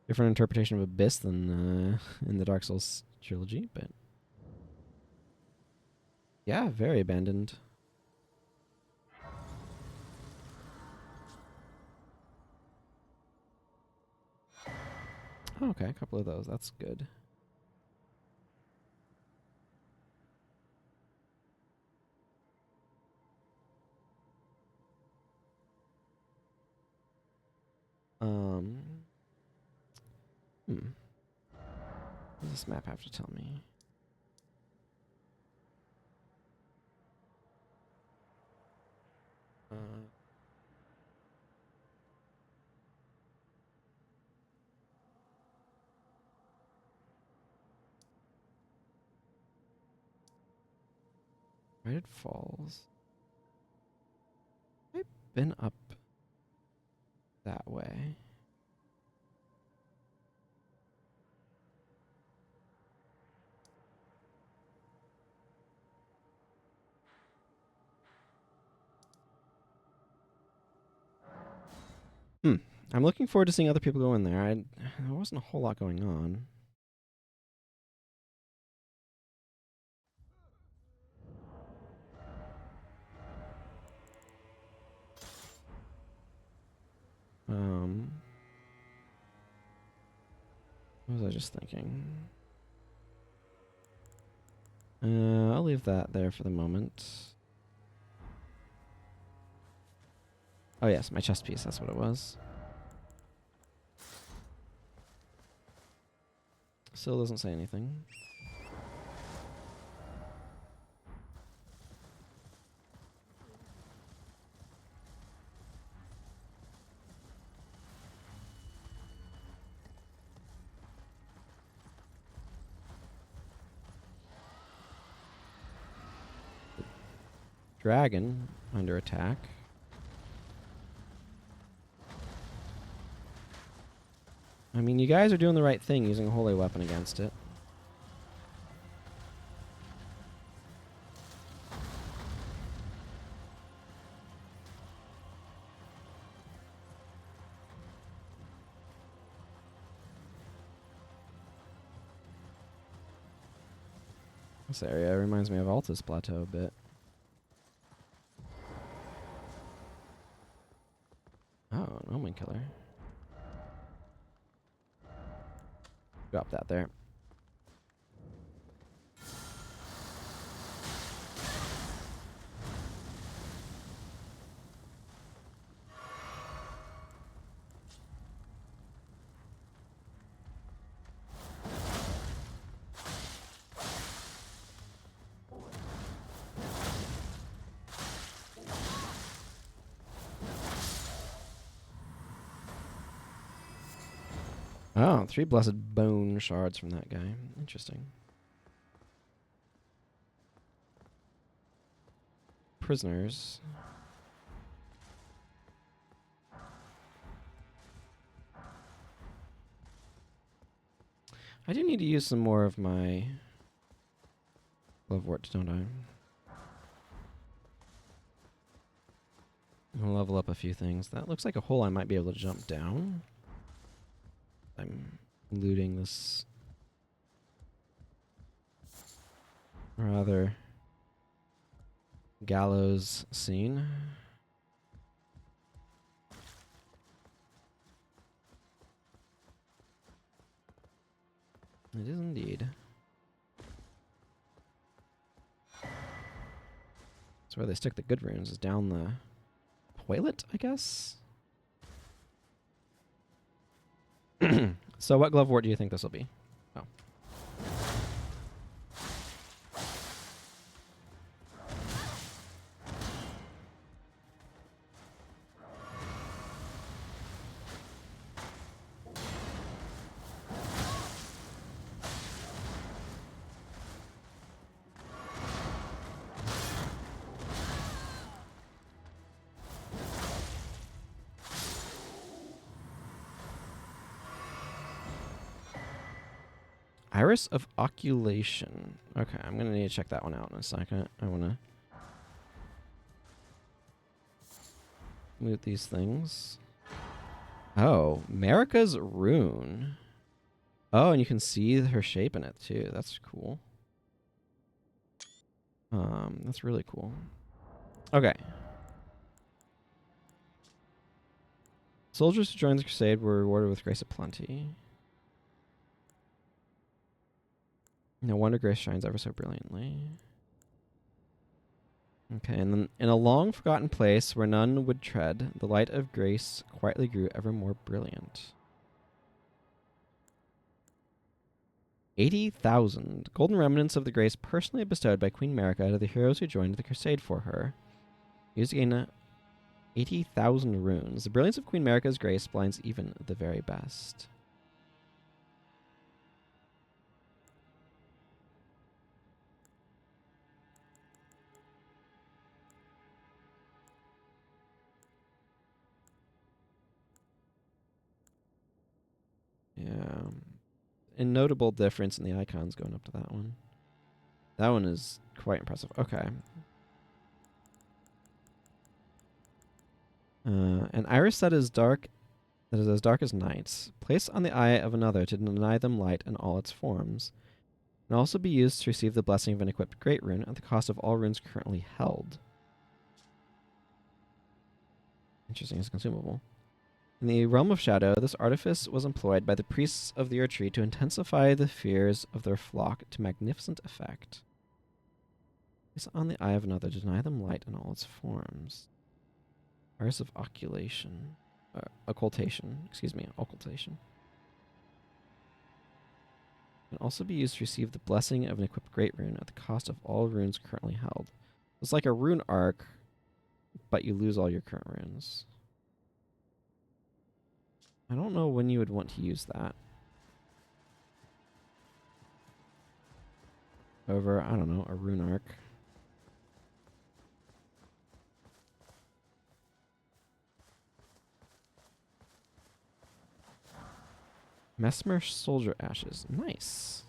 [SPEAKER 1] Different interpretation of Abyss than in the Dark Souls trilogy, but... Yeah, very abandoned. Oh, okay, a couple of those. That's good. What does this map have to tell me? Right Falls. I've been up that way. I'm looking forward to seeing other people go in there. There wasn't a whole lot going on. What was I just thinking? I'll leave that there for the moment. Oh yes, my chest piece, that's what it was. Still doesn't say anything. Dragon under attack. I mean, you guys are doing the right thing using a holy weapon against it. This area reminds me of Altus Plateau a bit. Oh, an Omen Killer. Drop that there. Oh, 3 blessed bone shards from that guy. Interesting. Prisoners. I do need to use some more of my Glovewort, don't I? I'm gonna level up a few things. That looks like a hole I might be able to jump down. I'm looting this rather gallows scene. It is indeed. That's where they stick the good runes, is down the toilet, I guess? So what Glovewort do you think this will be? Oh. Iris of Oculation. Okay, I'm going to need to check that one out in a second. I want to loot these things. Oh, Marika's rune. Oh, and you can see her shape in it too. That's cool. That's really cool. Okay. Soldiers who joined the crusade were rewarded with grace of plenty. No wonder grace shines ever so brilliantly. Okay, and then in a long forgotten place where none would tread, the light of grace quietly grew ever more brilliant. 80,000 golden remnants of the grace personally bestowed by Queen Marika to the heroes who joined the crusade for her. Used to gain 80,000 runes. The brilliance of Queen Marika's grace blinds even the very best. Yeah. A notable difference in the icons going up to that one. That one is quite impressive. Okay. An iris that is as dark as night, placed on the eye of another to deny them light in all its forms, can also be used to receive the blessing of an equipped great rune at the cost of all runes currently held. Interesting, it's consumable. In the realm of shadow, this artifice was employed by the priests of the Erdtree to intensify the fears of their flock to magnificent effect. Place on the eye of another to deny them light in all its forms. Iris of Occultation. Occultation. Excuse me, occultation. Can also be used to receive the blessing of an equipped great rune at the cost of all runes currently held. It's like a rune arc, but you lose all your current runes. I don't know when you would want to use that. Over, I don't know, a rune arc. Mesmer Soldier Ashes. Nice.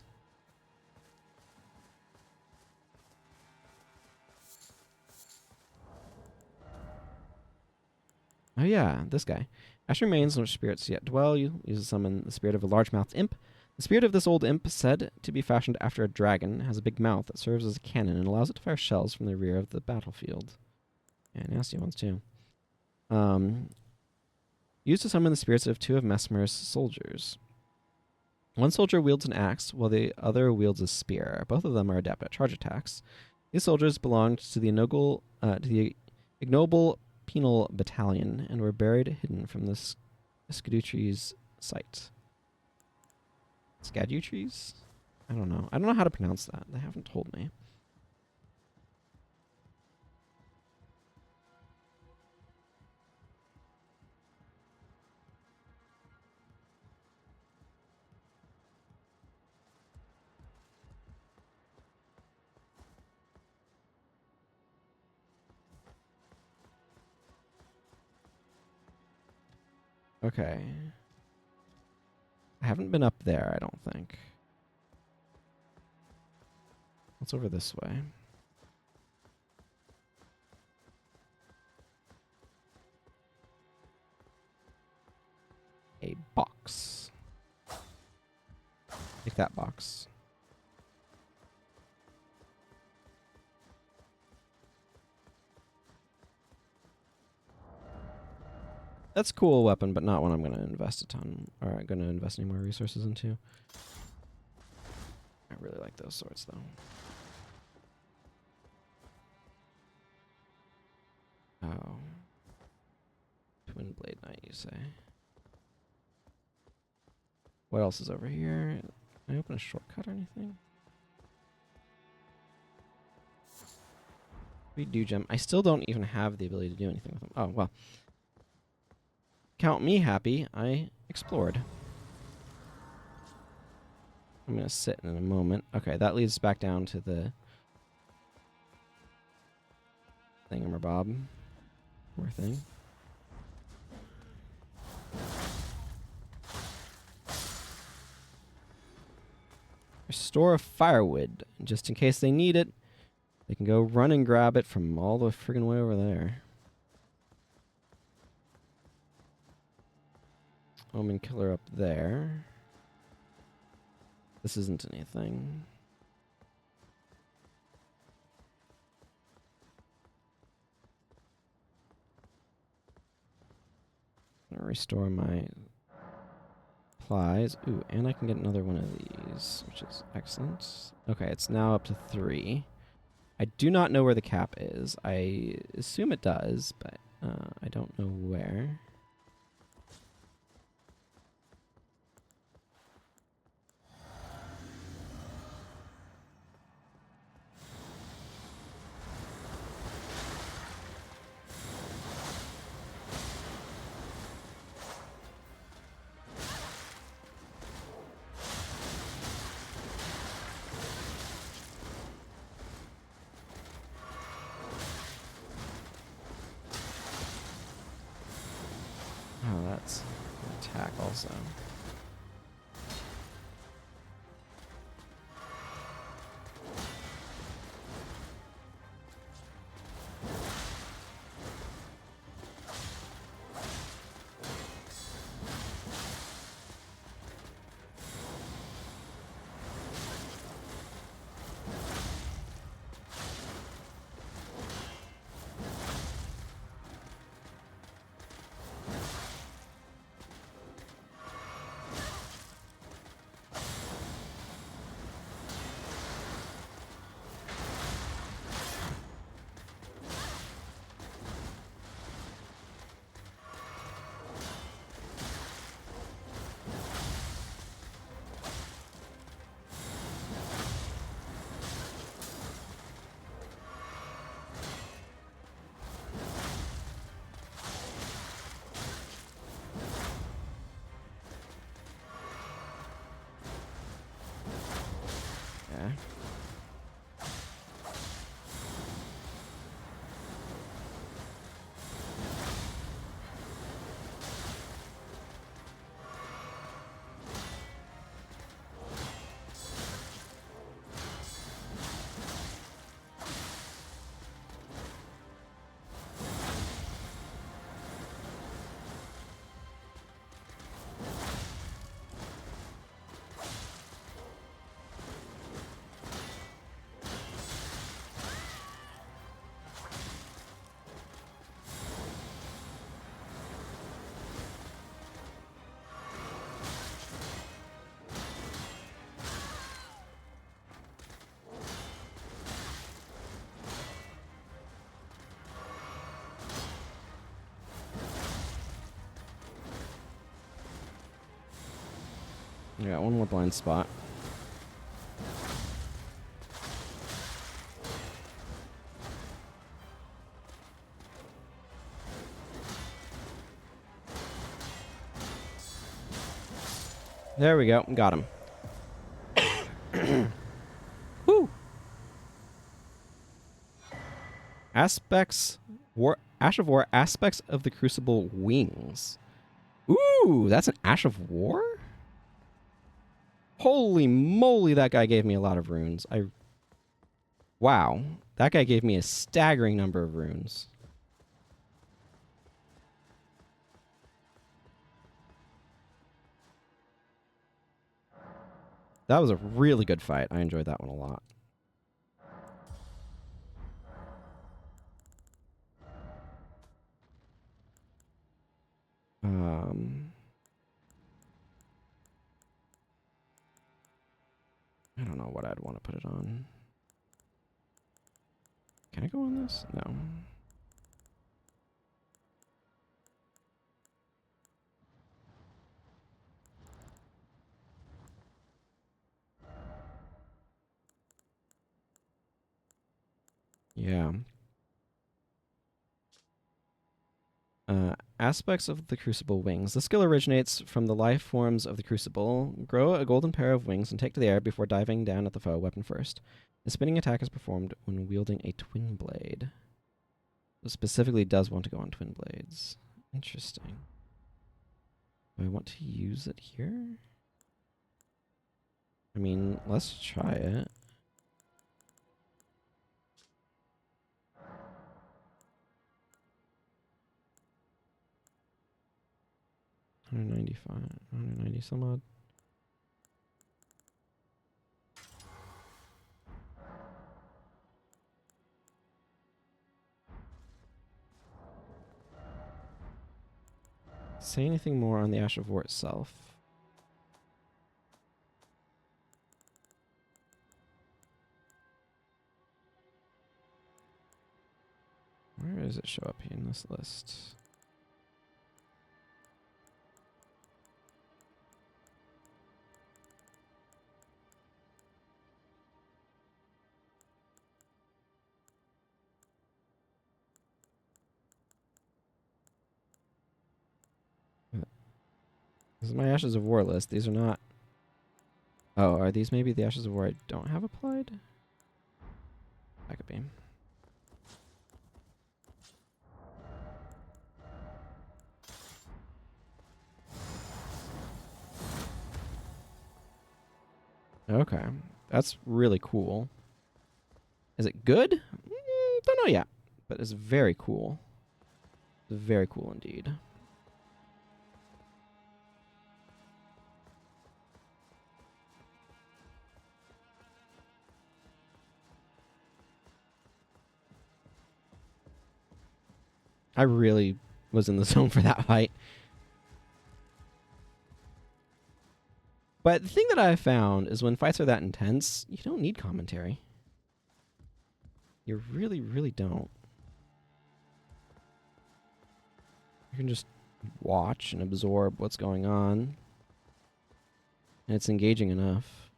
[SPEAKER 1] Oh yeah, this guy. Ash remains in which spirits yet dwell. You use to summon the spirit of a large-mouthed imp. The spirit of this old imp, said to be fashioned after a dragon, has a big mouth that serves as a cannon and allows it to fire shells from the rear of the battlefield. Yeah, nasty ones too. Used to summon the spirits of 2 of Mesmer's soldiers. One soldier wields an axe, while the other wields a spear. Both of them are adept at charge attacks. These soldiers belonged to the ignoble penal battalion and were buried hidden from the Scadutree's sight. Scadutrees? I don't know. I don't know how to pronounce that. They haven't told me. Okay. I haven't been up there, I don't think. What's over this way? A box. Take that box. That's a cool weapon, but not one I'm going to invest a ton, or I'm going to invest any more resources into. I really like those swords, though. Oh. Twin blade knight, you say? What else is over here? Can I open a shortcut or anything? Redo gem. I still don't even have the ability to do anything with them. Oh, well. Count me happy. I explored. I'm going to sit in a moment. Okay, that leads us back down to the thingamabob. More thing. Restore firewood. Just in case they need it, they can go run and grab it from all the friggin' way over there. Omen killer up there. This isn't anything. I'm gonna restore my supplies. Ooh, and I can get another one of these, which is excellent. Okay, it's now up to 3. I do not know where the cap is. I assume it does, but I don't know where. Oh, that's an attack also. Yeah. I got one more blind spot. There we go. Got him. Woo! Aspects... Ash of War, aspects of the Crucible wings. Ooh, that's an Ash of War? Holy moly, that guy gave me a lot of runes. Wow. That guy gave me a staggering number of runes. That was a really good fight. I enjoyed that one a lot. I don't know what I'd want to put it on. Can I go on this? No. Yeah. Aspects of the Crucible wings. The skill originates from the life forms of the Crucible. Grow a golden pair of wings and take to the air before diving down at the foe, weapon first. The spinning attack is performed when wielding a twin blade. It specifically does want to go on twin blades. Interesting. Do I want to use it here? I mean, let's try it. $195, $190 some odd. Say anything more on the Ash of War itself? Where does it show up in this list? This is my Ashes of War list. These are not... Oh, are these maybe the Ashes of War I don't have applied? That could be. Okay. That's really cool. Is it good? Don't know yet. But it's very cool. It's very cool indeed. I really was in the zone for that fight. But the thing that I found is when fights are that intense, you don't need commentary. You really, really don't. You can just watch and absorb what's going on. And it's engaging enough.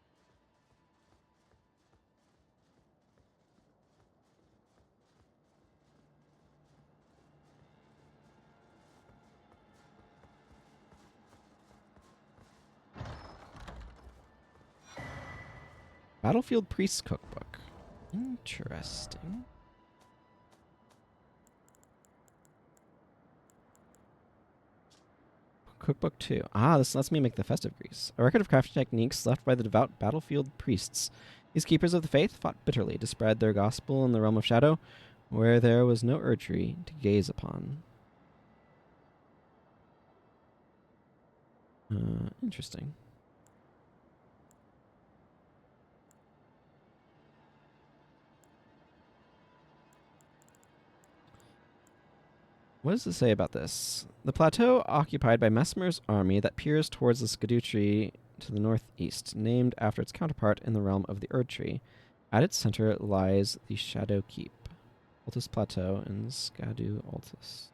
[SPEAKER 1] Battlefield Priest's Cookbook. Interesting. Cookbook 2. Ah, this lets me make the festive grease. A record of crafting techniques left by the devout battlefield priests. These keepers of the faith fought bitterly to spread their gospel in the realm of shadow, where there was no Erdtree to gaze upon. Interesting. What does it say about this? The plateau occupied by Messmer's army that peers towards the Erdtree to the northeast, named after its counterpart in the realm of the Erdtree. At its center lies the Shadow Keep, Altus Plateau, and Skadu Altus.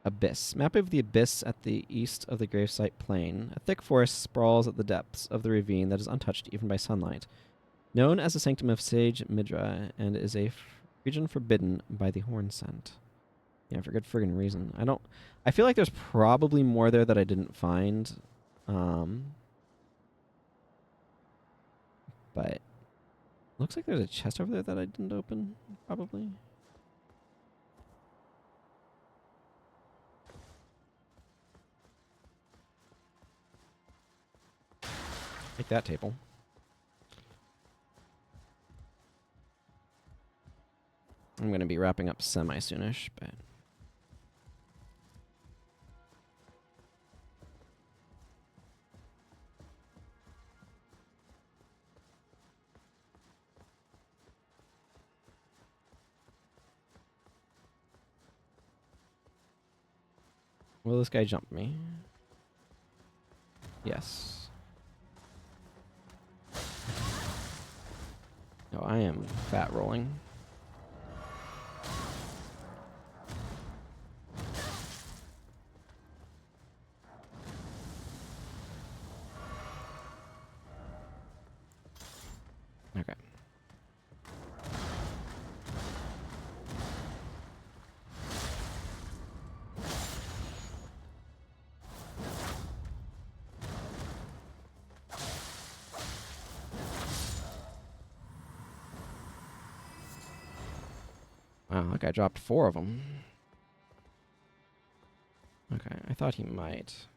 [SPEAKER 1] Abyss. Map of the Abyss at the east of the gravesite plain. A thick forest sprawls at the depths of the ravine that is untouched even by sunlight. Known as the Sanctum of Sage Midra, and is a region forbidden by the Horn Scent. Yeah, for good friggin' reason. I feel like there's probably more there that I didn't find. But looks like there's a chest over there that I didn't open, probably. Take that table. I'm gonna be wrapping up semi-soonish, but... Will this guy jump me? Yes. Oh, I am fat rolling. Okay. Wow, that guy dropped 4 of them. Okay, I thought he might.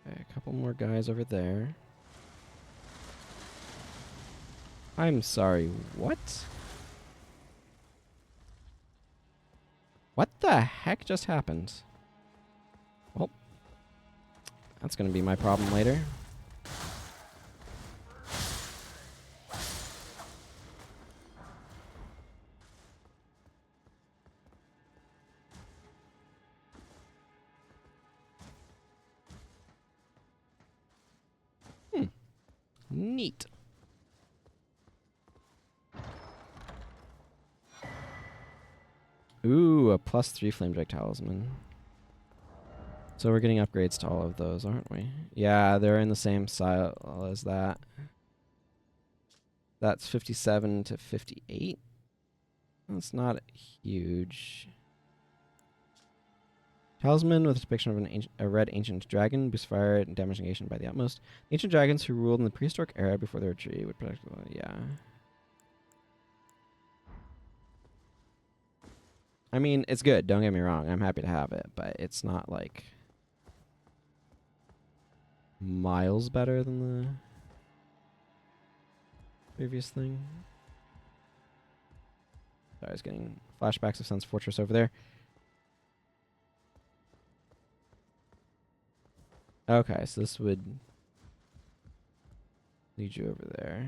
[SPEAKER 1] Okay, a couple more guys over there. I'm sorry, what? What the heck just happened? Well, that's gonna be my problem later. Neat. Ooh, a +3 Flamedrake Talisman. So we're getting upgrades to all of those, aren't we? Yeah, they're in the same style as that. That's 57 to 58. That's not huge. Talisman with a depiction of a red ancient dragon, boosts fire and damage negation by the utmost. Ancient dragons who ruled in the prehistoric era before their tree would protect. Yeah. I mean, it's good. Don't get me wrong. I'm happy to have it, but it's not like miles better than the previous thing. Sorry, I was getting flashbacks of Sun's Fortress over there. Okay, so this would lead you over there.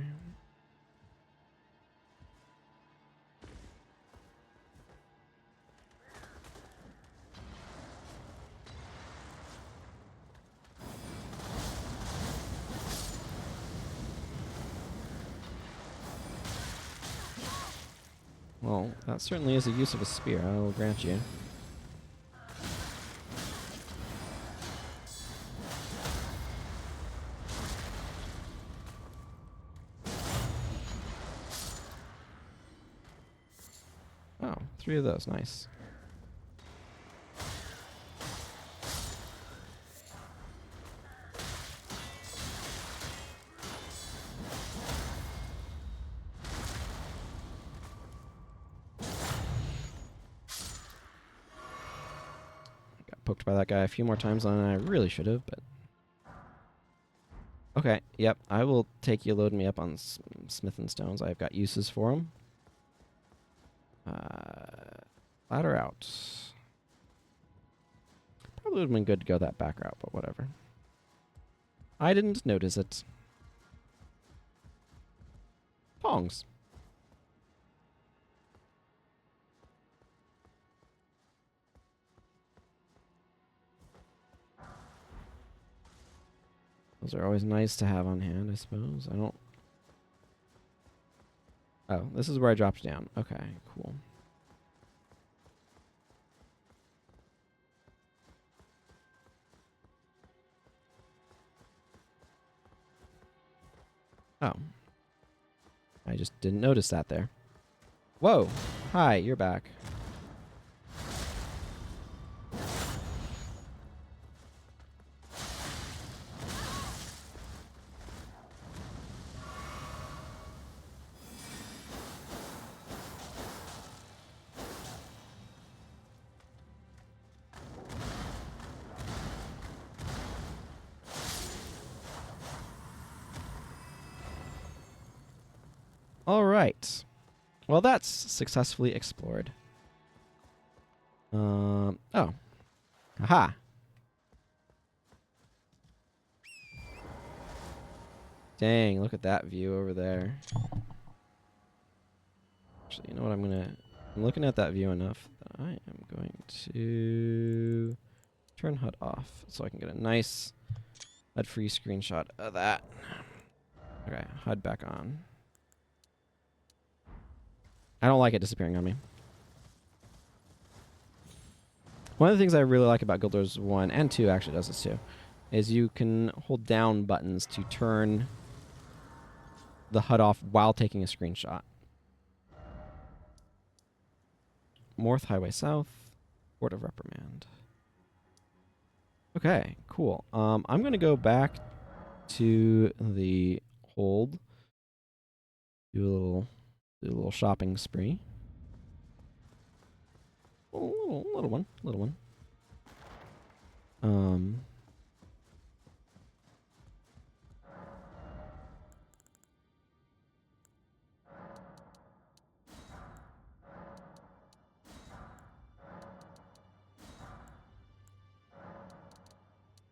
[SPEAKER 1] Well, that certainly is a use of a spear, I will grant you. Oh, 3 of those, nice. Poked by that guy a few more times than I really should have, but... Okay, yep, I will take you loading me up on Smith and Stones. I've got uses for them. Ladder out. Probably would have been good to go that back route, but whatever. I didn't notice it. Pongs. Those are always nice to have on hand, I suppose. I don't... Oh, this is where I dropped down. Okay, cool. Oh. I just didn't notice that there. Whoa! Hi, you're back. All right. Well, that's successfully explored. Oh. Haha. Dang, look at that view over there. Actually, you know what I'm looking at that view enough that I am going to turn HUD off so I can get a nice HUD-free screenshot of that. Okay, HUD back on. I don't like it disappearing on me. One of the things I really like about Guild Wars 1 and 2 actually does this too, is you can hold down buttons to turn the HUD off while taking a screenshot. Morth Highway South, Board of Reprimand. Okay, cool. I'm going to go back to the hold, do a little shopping spree. Little one.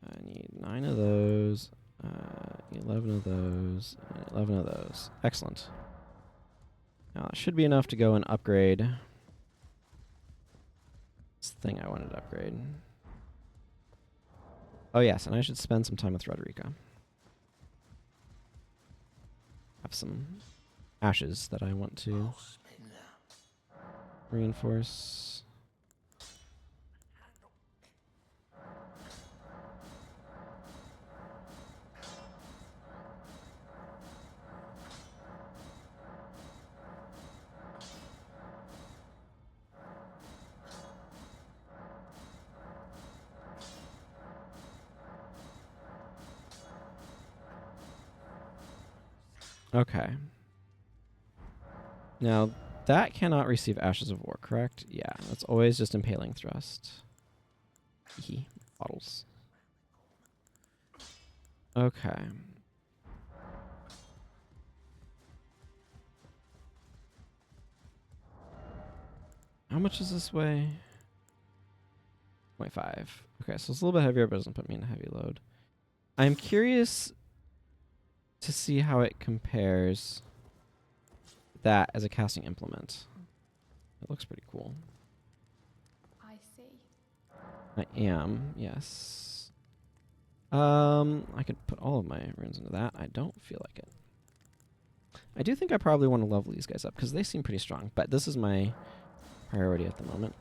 [SPEAKER 1] I need 9 of those, 11 of those, and 11 of those. Excellent. Now, it should be enough to go and upgrade this thing I wanted to upgrade. Oh, yes, and I should spend some time with Roderica. Have some ashes that I want to reinforce. Okay. Now, that cannot receive Ashes of War, correct? Yeah, that's always just Impaling Thrust. Hee bottles. Okay. How much is this weigh? 0.5. Okay, so it's a little bit heavier, but it doesn't put me in a heavy load. I'm curious to see how it compares that as a casting implement. It looks pretty cool.
[SPEAKER 3] I see.
[SPEAKER 1] I am, yes. I could put all of my runes into that. I don't feel like it. I do think I probably want to level these guys up because they seem pretty strong, but this is my priority at the moment.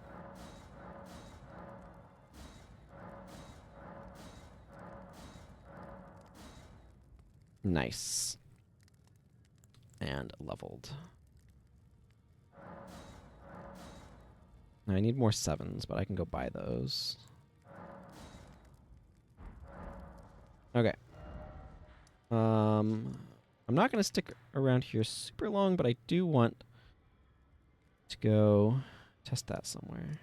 [SPEAKER 1] Nice. And leveled. Now I need more 7s, but I can go buy those. Okay. I'm not going to stick around here super long, but I do want to go test that somewhere.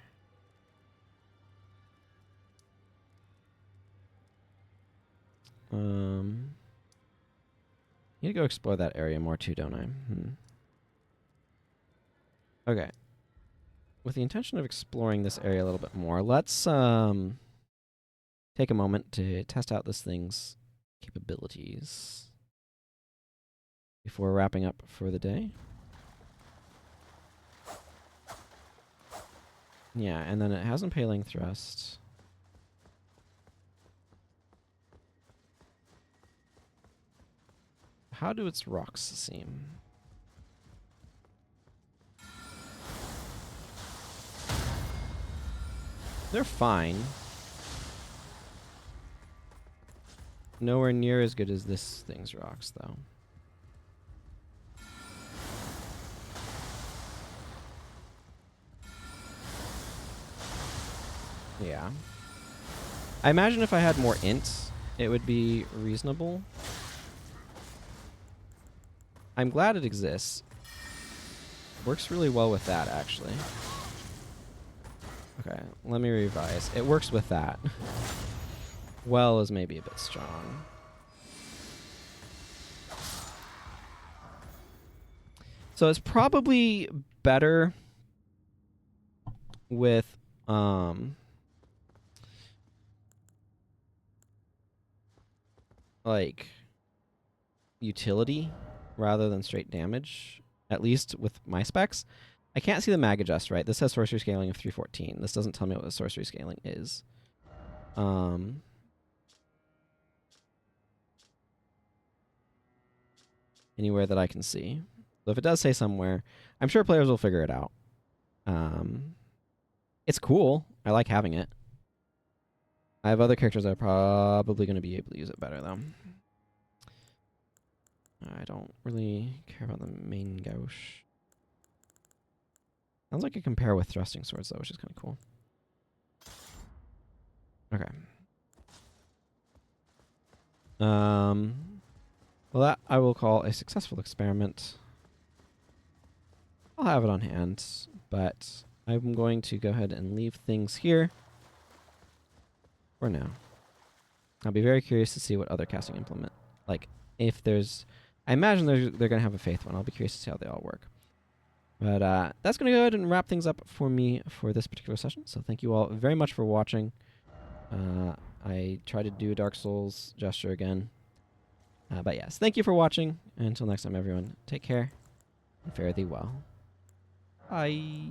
[SPEAKER 1] Need to go explore that area more too, don't I? Okay. With the intention of exploring this area a little bit more, let's take a moment to test out this thing's capabilities before wrapping up for the day. Yeah, and then it has Impaling Thrust. How do its rocks seem? They're fine. Nowhere near as good as this thing's rocks, though. Yeah. I imagine if I had more ints, it would be reasonable. I'm glad it exists. Works really well with that, actually. Okay, let me revise. It works with that. Well is maybe a bit strong. So it's probably better with like utility rather than straight damage, at least with my specs. I can't see the mag adjust, right? This has sorcery scaling of 314. This doesn't tell me what the sorcery scaling is. Anywhere that I can see. So if it does say somewhere, I'm sure players will figure it out. It's cool. I like having it. I have other characters that are probably going to be able to use it better, though. I don't really care about the main gauche. Sounds like a compare with thrusting swords, though, which is kind of cool. Okay. Well, that I will call a successful experiment. I'll have it on hand, but I'm going to go ahead and leave things here for now. I'll be very curious to see what other casting implement, like if there's, I imagine they're going to have a faith one. I'll be curious to see how they all work. But that's going to go ahead and wrap things up for me for this particular session. So thank you all very much for watching. I tried to do a Dark Souls gesture again. But yes, thank you for watching. And until next time, everyone, take care and fare thee well. Bye.